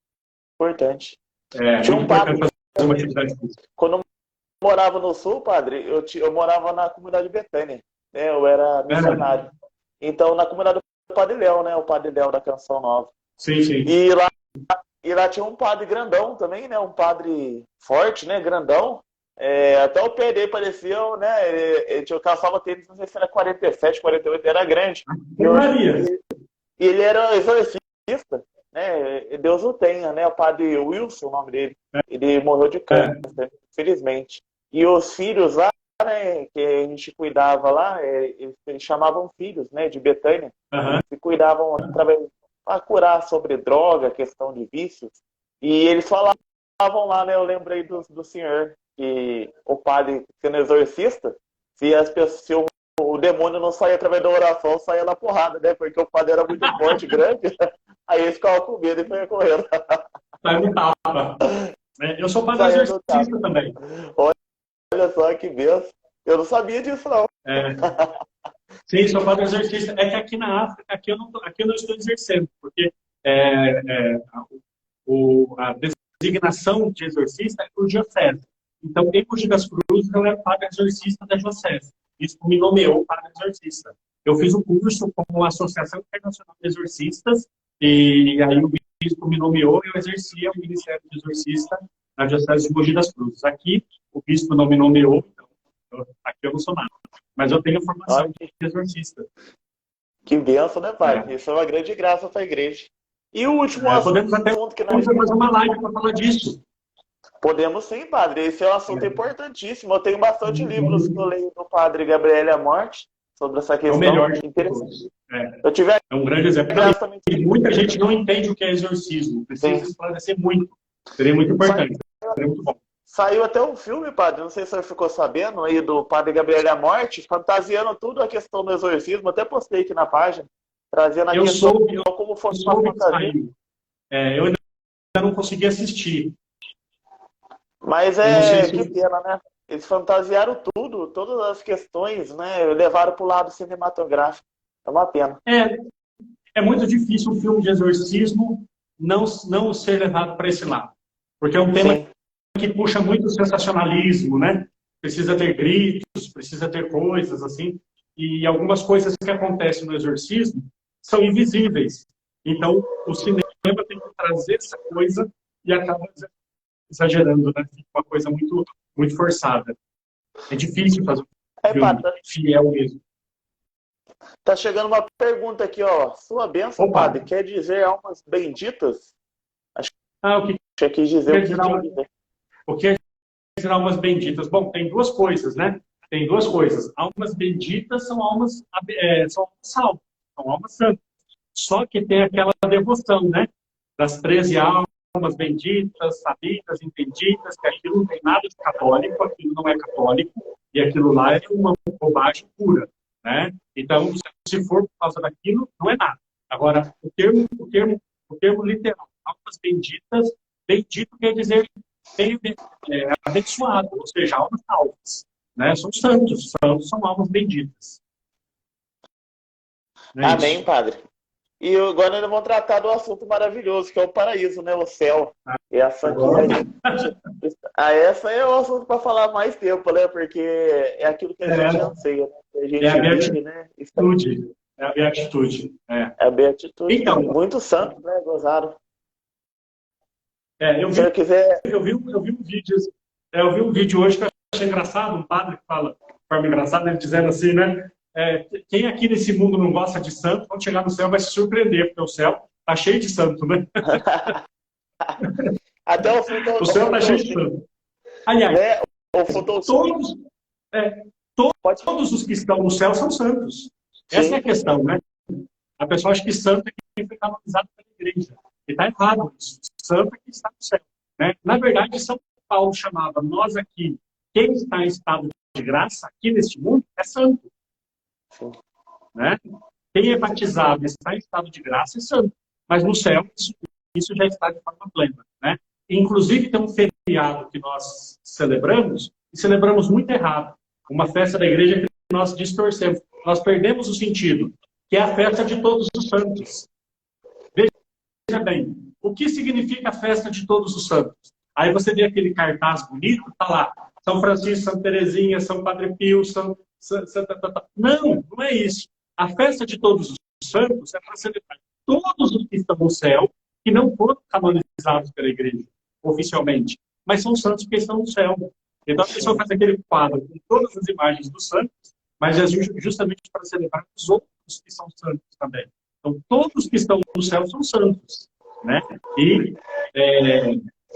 [SPEAKER 2] importante.
[SPEAKER 1] É
[SPEAKER 2] Tinha
[SPEAKER 1] muito
[SPEAKER 2] um padre
[SPEAKER 1] importante fazer uma
[SPEAKER 2] também,
[SPEAKER 1] atividade física.
[SPEAKER 2] quando eu morava no sul, padre, eu morava na comunidade de Betânia, né? Eu era
[SPEAKER 1] É,
[SPEAKER 2] missionário. Então, na comunidade do Padre Léo, né? O Padre Léo da Canção Nova.
[SPEAKER 1] sim, sim.
[SPEAKER 2] E lá tinha um padre grandão também, né? Um padre forte, né? Grandão. Até o pé dele parecia, né? Ele tinha calçava tênis, não sei se era 47, 48, era grande. E, eu-
[SPEAKER 1] Maria.
[SPEAKER 2] e ele era exorcista, né? E Deus o tenha, né? O padre Wilson, o nome dele. Ele morreu de
[SPEAKER 1] É,
[SPEAKER 2] câncer, infelizmente. E os filhos lá, né? Que a gente cuidava lá, eles chamavam filhos, né? De Betânia. Eles
[SPEAKER 1] aham,
[SPEAKER 2] se cuidavam através para curar sobre droga, questão de vícios. E eles falavam lá, né? Eu lembrei do senhor, que o padre, sendo exorcista, se as pessoas, se o demônio não saía através da oração, saía na porrada, né? Porque o padre era muito forte, grande, aí eles ficavam com medo e saia correndo.
[SPEAKER 1] Sai no tapa. Eu sou padre
[SPEAKER 2] Saía no tapa.
[SPEAKER 1] exorcista também.
[SPEAKER 2] Olha só que benção. Eu não sabia disso, não.
[SPEAKER 1] Sim, sou padre exorcista. É que aqui na África, aqui eu não estou exercendo, porque a designação de exorcista é por diocese. Então, em Mogi das Cruzes, eu era padre exorcista da diocese. Isso me nomeou padre exorcista. Eu fiz um curso com a Associação Internacional de Exorcistas, e aí o bispo me nomeou e eu exercia o ministério de exorcista na diocese de Mogi das Cruzes. Aqui, o bispo não me nomeou, então, aqui eu não sou nada. Mas eu tenho formação de exorcista.
[SPEAKER 2] Que benção, né, pai? Isso é uma grande graça para a igreja. E o último assunto que nós...
[SPEAKER 1] Podemos fazer uma live para falar disso.
[SPEAKER 2] Podemos sim, padre. Esse é um assunto importantíssimo. Eu tenho bastante livros que eu leio do padre Gabriel Amorte sobre essa questão.
[SPEAKER 1] É o melhor
[SPEAKER 2] interessante.
[SPEAKER 1] Eu tive é um grande exemplo. Muita gente não entende o que é exorcismo. Precisa esclarecer muito. Seria muito importante. Seria muito bom.
[SPEAKER 2] Saiu até um filme, padre, não sei se você ficou sabendo, aí do padre Gabriel Amorte, fantasiando tudo a questão do exorcismo. Até postei aqui na página, trazendo a questão como fosse uma fantasia.
[SPEAKER 1] Eu ainda não consegui assistir.
[SPEAKER 2] Mas que pena, né? Eles fantasiaram tudo, todas as questões, né? Levaram para o lado cinematográfico. É uma pena.
[SPEAKER 1] É muito difícil um filme de exorcismo não ser levado para esse lado. Porque é um tema que puxa muito o sensacionalismo, né? Precisa ter gritos, precisa ter coisas assim. E algumas coisas que acontecem no exorcismo são invisíveis. Então, o cinema tem que trazer essa coisa e acaba exagerando, né? Fica uma coisa muito, muito forçada. É difícil fazer um filme fiel mesmo.
[SPEAKER 2] Tá chegando uma pergunta aqui, ó. Sua bênção, padre, quer dizer almas benditas? Acho que quis dizer
[SPEAKER 1] o que é dizer almas benditas? Bom, tem duas coisas, né? Tem duas coisas. Almas benditas são almas salvas, são almas santas. Só que tem aquela devoção, né? Das 13 almas benditas, sabidas, entendidas, que aquilo não tem nada de católico, aquilo não é católico, e aquilo lá é uma bobagem pura, né? Então, se for por causa daquilo, não é nada. Agora, o termo literal, almas benditas, bendito quer dizer abençoado, ou seja, almas salvas, né? São santos são almas benditas.
[SPEAKER 2] Amém, padre. E agora nós vamos tratar do assunto maravilhoso, que é o paraíso, né? O céu. Essa é o assunto para falar mais tempo, né? Porque é aquilo que a gente anseia, né? A gente vive, né?
[SPEAKER 1] É a beatitude.
[SPEAKER 2] É a beatitude. Então, muitos santos, né? Gozaram.
[SPEAKER 1] Eu vi um vídeo hoje que eu achei engraçado, um padre que fala de forma engraçada, ele dizendo assim, né? Quem aqui nesse mundo não gosta de santo, quando chegar no céu vai se surpreender, porque o céu está cheio de santo, né?
[SPEAKER 2] Até o
[SPEAKER 1] céu está cheio de santo. Aliás, todos os que estão no céu são santos. Essa é a questão, né? A pessoa acha que santo é quem foi canonizado pela igreja. E está errado isso. Santo é quem está no céu. Né? Na verdade, São Paulo chamava nós aqui, quem está em estado de graça, aqui neste mundo, é santo. Né? Quem é batizado e está em estado de graça é santo. Mas no céu, isso já está de forma plena. Né? Inclusive, tem um feriado que nós celebramos, e celebramos muito errado. Uma festa da igreja que nós distorcemos. Nós perdemos o sentido, que é a festa de todos os santos. Veja bem, o que significa a festa de todos os santos? Aí você vê aquele cartaz bonito, está lá. São Francisco, Santa Teresinha, São Padre Pio, não é isso. A festa de todos os santos é para celebrar todos os que estão no céu, que não foram canonizados pela igreja, oficialmente, mas são santos que estão no céu. Então a pessoa faz aquele quadro com todas as imagens dos santos, mas é justamente para celebrar os outros que são santos também. Então todos que estão no céu são santos, né? E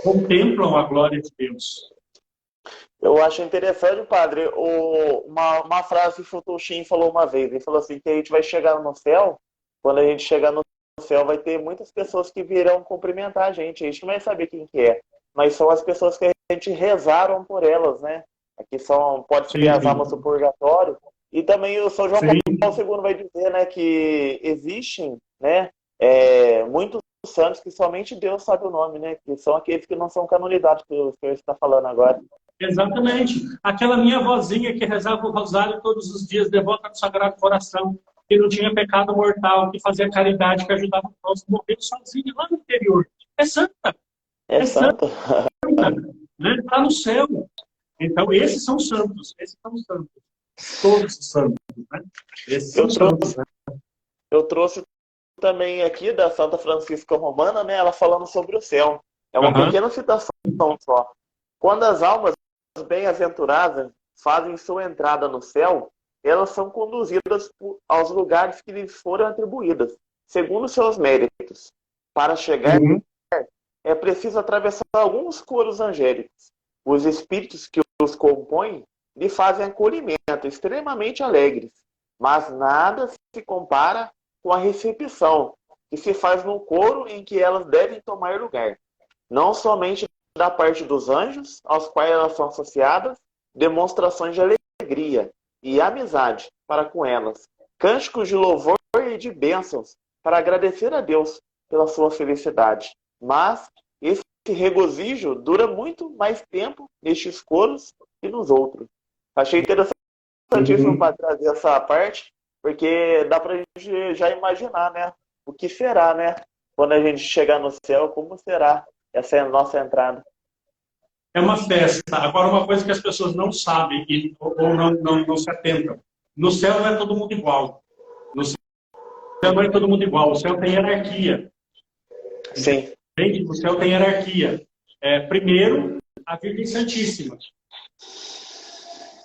[SPEAKER 1] contemplam a glória de Deus.
[SPEAKER 2] Eu acho interessante, padre, uma frase que o Futuxin falou uma vez. Ele falou assim, que a gente vai chegar no céu, quando a gente chegar no céu vai ter muitas pessoas que virão cumprimentar a gente não vai saber quem que é. mas são as pessoas que a gente rezaram por elas, né? Aqui pode ser as almas do purgatório. E também o São João Paulo II vai dizer, né, que existem, né, muitos santos que somente Deus sabe o nome, né? Que são aqueles que não são canonizados, que o senhor está falando agora.
[SPEAKER 1] Exatamente. Aquela minha vozinha que rezava o rosário todos os dias, devota do Sagrado Coração, que não tinha pecado mortal, que fazia caridade, que ajudava o próximo, morreu sozinha lá no interior. É santa.
[SPEAKER 2] É santa.
[SPEAKER 1] Né? Está no céu. Então, esses são santos. Esses são santos. Todos os santos. Né? Esses são santos. Né?
[SPEAKER 2] Eu trouxe também aqui da Santa Francisca Romana, né? Ela falando sobre o céu. É uma pequena citação só. Quando as almas bem-aventuradas fazem sua entrada no céu, elas são conduzidas aos lugares que lhes foram atribuídas, segundo seus méritos. Para chegar, é preciso atravessar alguns coros angélicos. Os espíritos que os compõem lhe fazem acolhimento, extremamente alegres, mas nada se compara com a recepção que se faz no coro em que elas devem tomar lugar. Não somente da parte dos anjos, aos quais elas são associadas, demonstrações de alegria e amizade para com elas, cânticos de louvor e de bênçãos para agradecer a Deus pela sua felicidade. Mas esse regozijo dura muito mais tempo nestes coros que nos outros. Achei interessantíssimo para trazer essa parte, porque dá para a gente já imaginar, né? O que será, né? Quando a gente chegar no céu, como será? Essa é a nossa entrada.
[SPEAKER 1] É uma festa. Agora, uma coisa que as pessoas não sabem ou não se atentam. No céu não é todo mundo igual. No céu não é todo mundo igual. O céu tem hierarquia.
[SPEAKER 2] Sim.
[SPEAKER 1] No céu tem hierarquia. Primeiro, a Virgem Santíssima.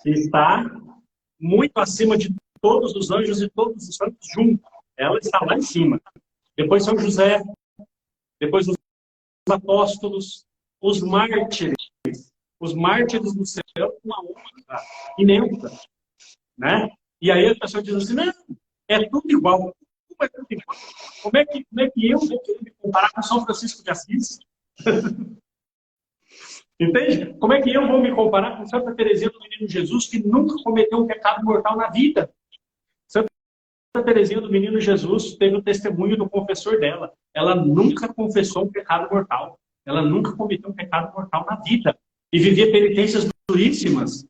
[SPEAKER 1] Que está muito acima de todos os anjos e todos os santos juntos. Ela está lá em cima. Depois São José. Depois os apóstolos, os mártires do céu, uma honra imensa, né? E aí a pessoa diz assim, não, é tudo igual. Como é tudo igual? Como é que eu vou querer me comparar com São Francisco de Assis? Entende? Como é que eu vou me comparar com Santa Teresinha do Menino Jesus, que nunca cometeu um pecado mortal na vida? Santa Teresinha do Menino Jesus teve o testemunho do confessor dela. Ela nunca confessou um pecado mortal. Ela nunca cometeu um pecado mortal na vida. E vivia penitências duríssimas.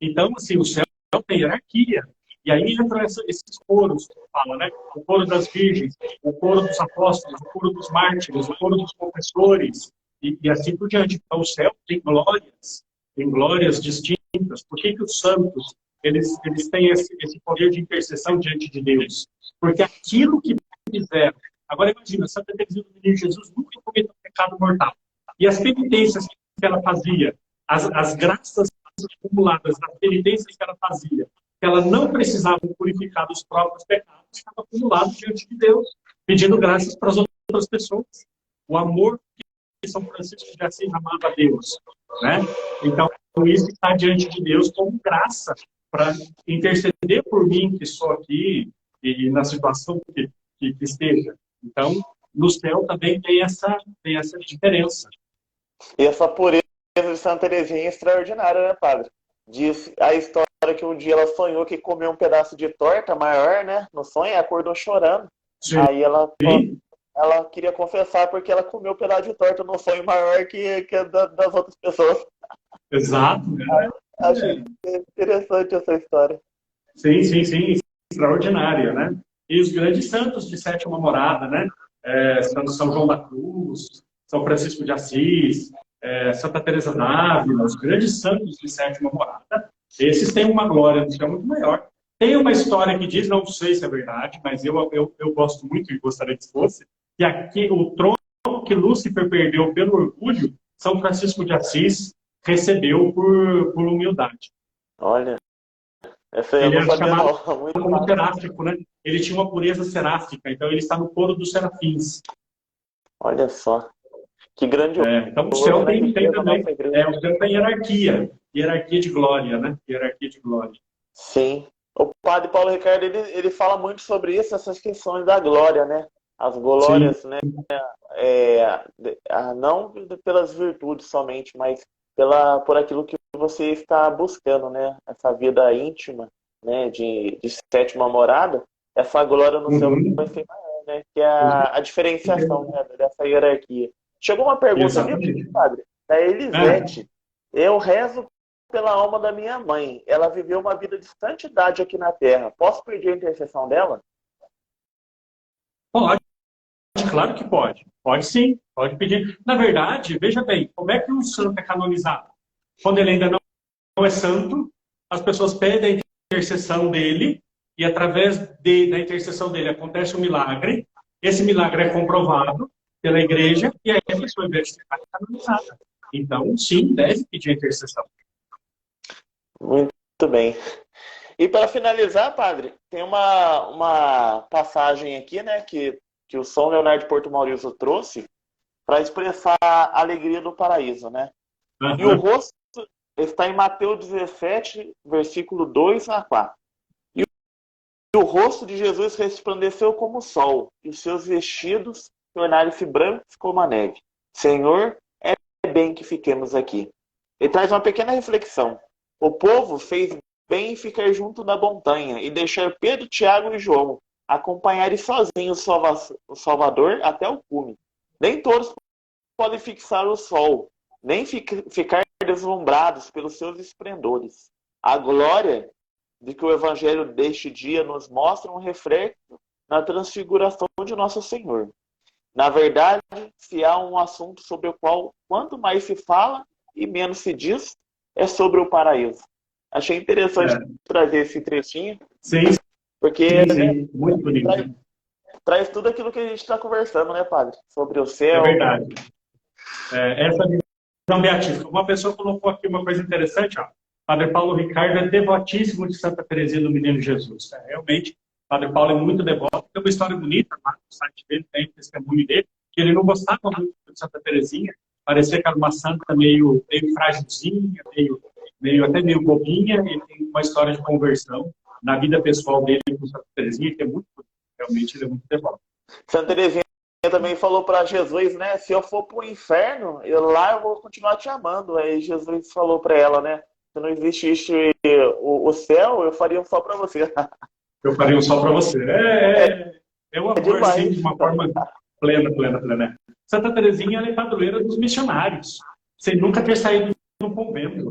[SPEAKER 1] Então, assim, o céu tem hierarquia. E aí entram esses coros, que fala, né? O coro das virgens, o coro dos apóstolos, o coro dos mártires, o coro dos confessores, e assim por diante. Então, o céu tem glórias distintas. Por que os santos eles têm esse poder de intercessão diante de Deus? Porque aquilo que fizeram. Agora imagina, Santa Teresinha do Menino Jesus nunca cometeu um pecado mortal. E as penitências que ela fazia, as graças acumuladas das penitências que ela fazia, que ela não precisava purificar dos próprios pecados, estava acumulado diante de Deus, pedindo graças para as outras pessoas. O amor que São Francisco de Assis amava a Deus, né? Então, isso está diante de Deus como graça para interceder por mim, que sou aqui, e na situação que esteja. Então, no céu também tem essa diferença.
[SPEAKER 2] E essa pureza de Santa Teresinha é extraordinária, né, padre? Diz a história que um dia ela sonhou que comeu um pedaço de torta maior, né? No sonho, e acordou chorando. Sim. Aí ela queria confessar porque ela comeu um pedaço de torta no sonho maior que das outras pessoas.
[SPEAKER 1] Exato.
[SPEAKER 2] Achei interessante essa história.
[SPEAKER 1] Sim. Extraordinária, né? E os grandes santos de sétima morada, né? São João da Cruz, São Francisco de Assis, Santa Teresa d'Ávila, os grandes santos de sétima morada, esses têm uma glória no céu muito maior. Tem uma história que diz, não sei se é verdade, mas eu gosto muito e gostaria que fosse, que aqui, o trono que Lúcifer perdeu pelo orgulho, São Francisco de Assis recebeu por humildade.
[SPEAKER 2] Olha, essa eu
[SPEAKER 1] ele
[SPEAKER 2] não
[SPEAKER 1] é
[SPEAKER 2] sabia
[SPEAKER 1] chamado
[SPEAKER 2] não.
[SPEAKER 1] como seráfico, né? Ele tinha uma pureza seráfica, então ele está no coro dos serafins.
[SPEAKER 2] Olha só, que grande.
[SPEAKER 1] Então o céu tem também, o céu tem hierarquia de glória, né? Hierarquia de glória.
[SPEAKER 2] Sim. O padre Paulo Ricardo, ele fala muito sobre isso, essas questões da glória, né? as
[SPEAKER 1] Sim,
[SPEAKER 2] glórias, né? Não pelas virtudes somente, mas por aquilo que você está buscando, né? Essa vida íntima, né? De sétima morada, essa glória no céu vai
[SPEAKER 1] uhum.
[SPEAKER 2] ser maior, né? Que é a diferenciação, né? Dessa hierarquia. Chegou uma pergunta ali,
[SPEAKER 1] Exatamente.
[SPEAKER 2] padre, da
[SPEAKER 1] É,
[SPEAKER 2] Elisete. Eu rezo pela alma da minha mãe. Ela viveu uma vida de santidade aqui na Terra. Posso pedir a intercessão dela?
[SPEAKER 1] pode, claro que pode. Pode sim, pode pedir. Na verdade, veja bem, como é que um santo é canonizado? Quando ele ainda não é santo, as pessoas pedem a intercessão dele e através da intercessão dele acontece um milagre. Esse milagre é comprovado pela igreja e aí a pessoa é canonizada. Então, sim, deve pedir a intercessão.
[SPEAKER 2] Muito bem. E para finalizar, padre, tem uma passagem aqui, né, que o São Leonardo de Porto Maurício trouxe para expressar a alegria do paraíso, né? E o
[SPEAKER 1] Uhum.
[SPEAKER 2] rosto está em Mateus 17, versículo 2 a 4. E o rosto de Jesus resplandeceu como o sol, e os seus vestidos tornaram-se brancos como a neve. Senhor, é bem que fiquemos aqui. Ele traz uma pequena reflexão. O povo fez bem em ficar junto da montanha e deixar Pedro, Tiago e João acompanharem sozinhos o Salvador até o cume. Nem todos podem fixar o sol, nem ficar deslumbrados pelos seus esplendores. A glória de que o Evangelho deste dia nos mostra um reflexo na transfiguração de Nosso Senhor. Na verdade, se há um assunto sobre o qual quanto mais se fala e menos se diz, é sobre o paraíso. Achei interessante
[SPEAKER 1] É.
[SPEAKER 2] trazer esse trechinho,
[SPEAKER 1] Sim,
[SPEAKER 2] porque,
[SPEAKER 1] sim,
[SPEAKER 2] né,
[SPEAKER 1] sim. Muito
[SPEAKER 2] traz,
[SPEAKER 1] bonito.
[SPEAKER 2] traz tudo aquilo que a gente está conversando, né, padre? Sobre o
[SPEAKER 1] É
[SPEAKER 2] céu.
[SPEAKER 1] verdade. Essa visão beatífica. Uma pessoa colocou aqui uma coisa interessante, ó. Padre Paulo Ricardo é devotíssimo de Santa Teresinha do Menino Jesus. Realmente, Padre Paulo é muito devoto. Tem uma história bonita lá no site dele, tem testemunho dele, que ele não gostava muito de Santa Teresinha, parecia que era uma santa meio frágilzinha, até meio bobinha. Ele tem uma história de conversão na vida pessoal dele com Santa Teresinha, que é muito bonita. Realmente, ele é muito devoto.
[SPEAKER 2] Santa Teresinha também falou para Jesus, né? Se eu for para o inferno, lá eu vou continuar te amando. Aí Jesus falou para ela, né? Se não existisse o céu, eu faria só para você.
[SPEAKER 1] Eu faria um só para você. É o
[SPEAKER 2] É
[SPEAKER 1] amor, assim, de
[SPEAKER 2] demais.
[SPEAKER 1] uma forma plena, plena, plena. Santa Teresinha ela é padroeira dos missionários, sem nunca ter saído do convento,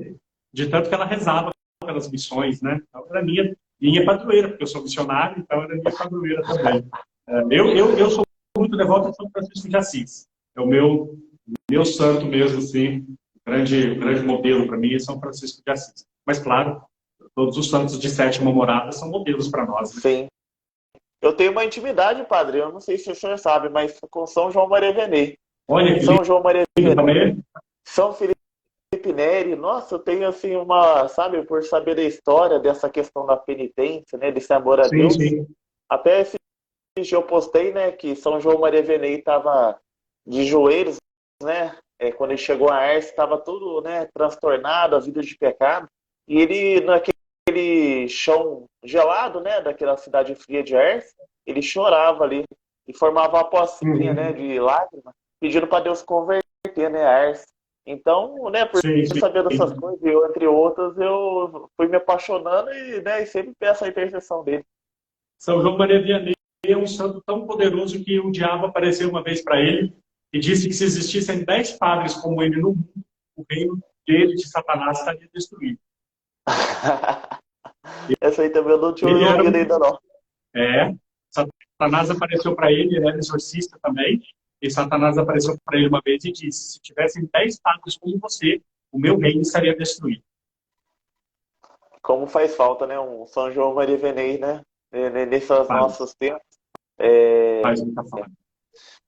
[SPEAKER 1] de tanto que ela rezava pelas missões, né? Então, era minha padroeira, porque eu sou missionário, então era minha padroeira também. Eu sou muito devoto de São Francisco de Assis. É o meu santo mesmo, assim, grande modelo para mim é São Francisco de Assis. Mas, claro, todos os santos de sétima morada são modelos para nós, né?
[SPEAKER 2] Sim. Eu tenho uma intimidade, padre. Eu não sei se o senhor sabe, mas com São João Maria Vianney.
[SPEAKER 1] Olha que
[SPEAKER 2] São João Maria
[SPEAKER 1] lindo
[SPEAKER 2] Vianney,
[SPEAKER 1] também.
[SPEAKER 2] São Felipe Neri. Nossa, eu tenho assim uma, sabe, por saber da história dessa questão da penitência, né, desse amor a
[SPEAKER 1] Sim,
[SPEAKER 2] Deus.
[SPEAKER 1] sim.
[SPEAKER 2] Até esse dia eu postei, né, que São João Maria Vianney estava de joelhos, né, quando ele chegou a Ars, estava tudo, né, transtornado, a vida de pecado. E ele, naquele chão gelado, né, daquela cidade fria de Ars, ele chorava ali e formava uma pocinha, né,
[SPEAKER 1] Uhum.
[SPEAKER 2] de lágrimas, pedindo para Deus converter, né, a Ars. Então, né, por
[SPEAKER 1] Sim, sim.
[SPEAKER 2] saber dessas coisas, e eu, entre outras, eu fui me apaixonando e, né, e sempre peço a intercessão dele.
[SPEAKER 1] São João Maria Vianney é um santo tão poderoso que o diabo apareceu uma vez para ele e disse que se existissem 10 padres como ele no mundo, o reino dele, de Satanás, estaria destruído.
[SPEAKER 2] Essa aí também eu não tinha
[SPEAKER 1] Ele era
[SPEAKER 2] ouvido ainda não.
[SPEAKER 1] É, Satanás apareceu para ele, ele era exorcista também, e Satanás apareceu para ele uma vez e disse: se tivessem 10 padres como você, o meu reino estaria destruído.
[SPEAKER 2] Como faz falta, né, um São João Maria Vianney, né, nesses
[SPEAKER 1] Faz,
[SPEAKER 2] nossos tempos. É,
[SPEAKER 1] faz muita falta.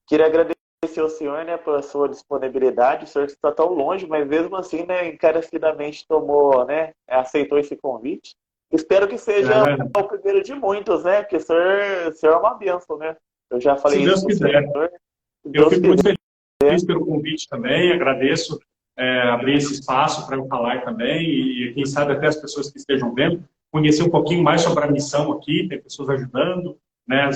[SPEAKER 2] Queria agradecer ao senhor, né, pela sua disponibilidade. O senhor está tão longe, mas mesmo assim, né, encarecidamente tomou, né, aceitou esse convite. Espero que seja
[SPEAKER 1] É,
[SPEAKER 2] o primeiro de muitos, né, porque o senhor é uma bênção, né. Eu já
[SPEAKER 1] se
[SPEAKER 2] falei isso
[SPEAKER 1] Deus
[SPEAKER 2] para o senhor,
[SPEAKER 1] quiser.
[SPEAKER 2] se
[SPEAKER 1] Eu
[SPEAKER 2] Deus
[SPEAKER 1] fico
[SPEAKER 2] quiser.
[SPEAKER 1] muito feliz pelo convite também, agradeço abrir esse espaço para eu falar também e quem sabe até as pessoas que estejam vendo conhecer um pouquinho mais sobre a missão aqui, tem pessoas ajudando, né,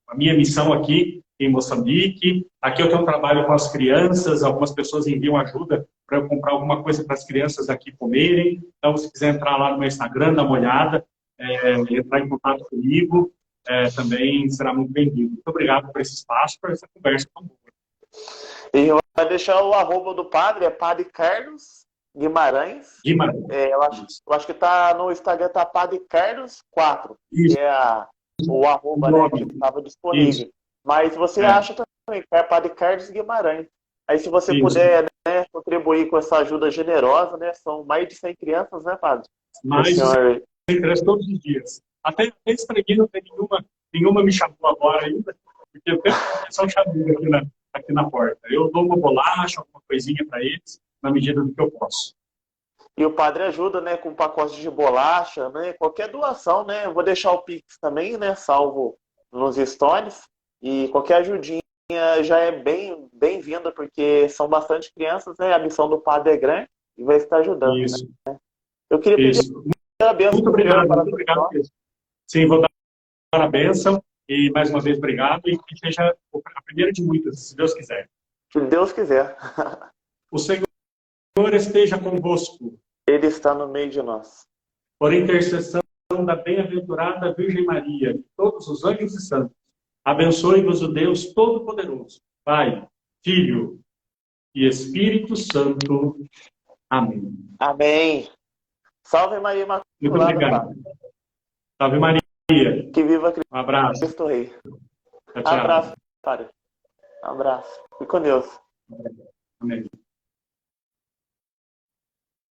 [SPEAKER 1] a minha missão aqui em Moçambique. Aqui eu tenho um trabalho com as crianças, algumas pessoas enviam ajuda para eu comprar alguma coisa para as crianças aqui comerem. Então, se quiser entrar lá no meu Instagram, dar uma olhada, entrar em contato comigo, também será muito bem-vindo. Muito obrigado por esse espaço, por essa conversa tão boa.
[SPEAKER 2] E vai deixar o arroba do padre, é Padre Carlos Guimarães.
[SPEAKER 1] Guimarães.
[SPEAKER 2] Eu acho que tá no Instagram, tá Padre Carlos 4,
[SPEAKER 1] Isso.
[SPEAKER 2] que é o arroba, né, que estava disponível. Isso. Mas você acha também que é Padre Carlos Guimarães. Aí se você puder, né, contribuir com essa ajuda generosa, né, são mais de 100 crianças, né, padre?
[SPEAKER 1] Mais de 100 crianças todos os dias. Até espreguei, não tem nenhuma me chamou agora ainda, porque eu tenho só chamando aqui na porta. Eu dou uma bolacha, alguma coisinha para eles, na medida do que eu posso.
[SPEAKER 2] E o padre ajuda, né, com pacote de bolacha, né, qualquer doação, né, eu vou deixar o Pix também, né, salvo nos stories, e qualquer ajudinha já é bem-vinda, porque são bastante crianças, né, a missão do padre é grande e vai estar ajudando.
[SPEAKER 1] Isso.
[SPEAKER 2] Né? Eu queria pedir a bênção.
[SPEAKER 1] Muito obrigado, muito obrigado. Sim, vou dar a bênção e mais uma vez obrigado e que seja a primeira de muitas, se Deus quiser.
[SPEAKER 2] Se Deus quiser.
[SPEAKER 1] O Senhor esteja convosco.
[SPEAKER 2] Ele está no meio de nós.
[SPEAKER 1] Por intercessão da bem-aventurada Virgem Maria, de todos os anjos e santos, abençoe-vos o Deus Todo-Poderoso, Pai, Filho e Espírito Santo. Amém.
[SPEAKER 2] Amém. Salve Maria Imaculada.
[SPEAKER 1] Muito obrigado. Salve Maria.
[SPEAKER 2] Que viva Cristo.
[SPEAKER 1] Um abraço.
[SPEAKER 2] Cristo Rei.
[SPEAKER 1] Tchau, tchau.
[SPEAKER 2] Abraço, Padre. Um abraço. Fique com Deus.
[SPEAKER 1] Amém.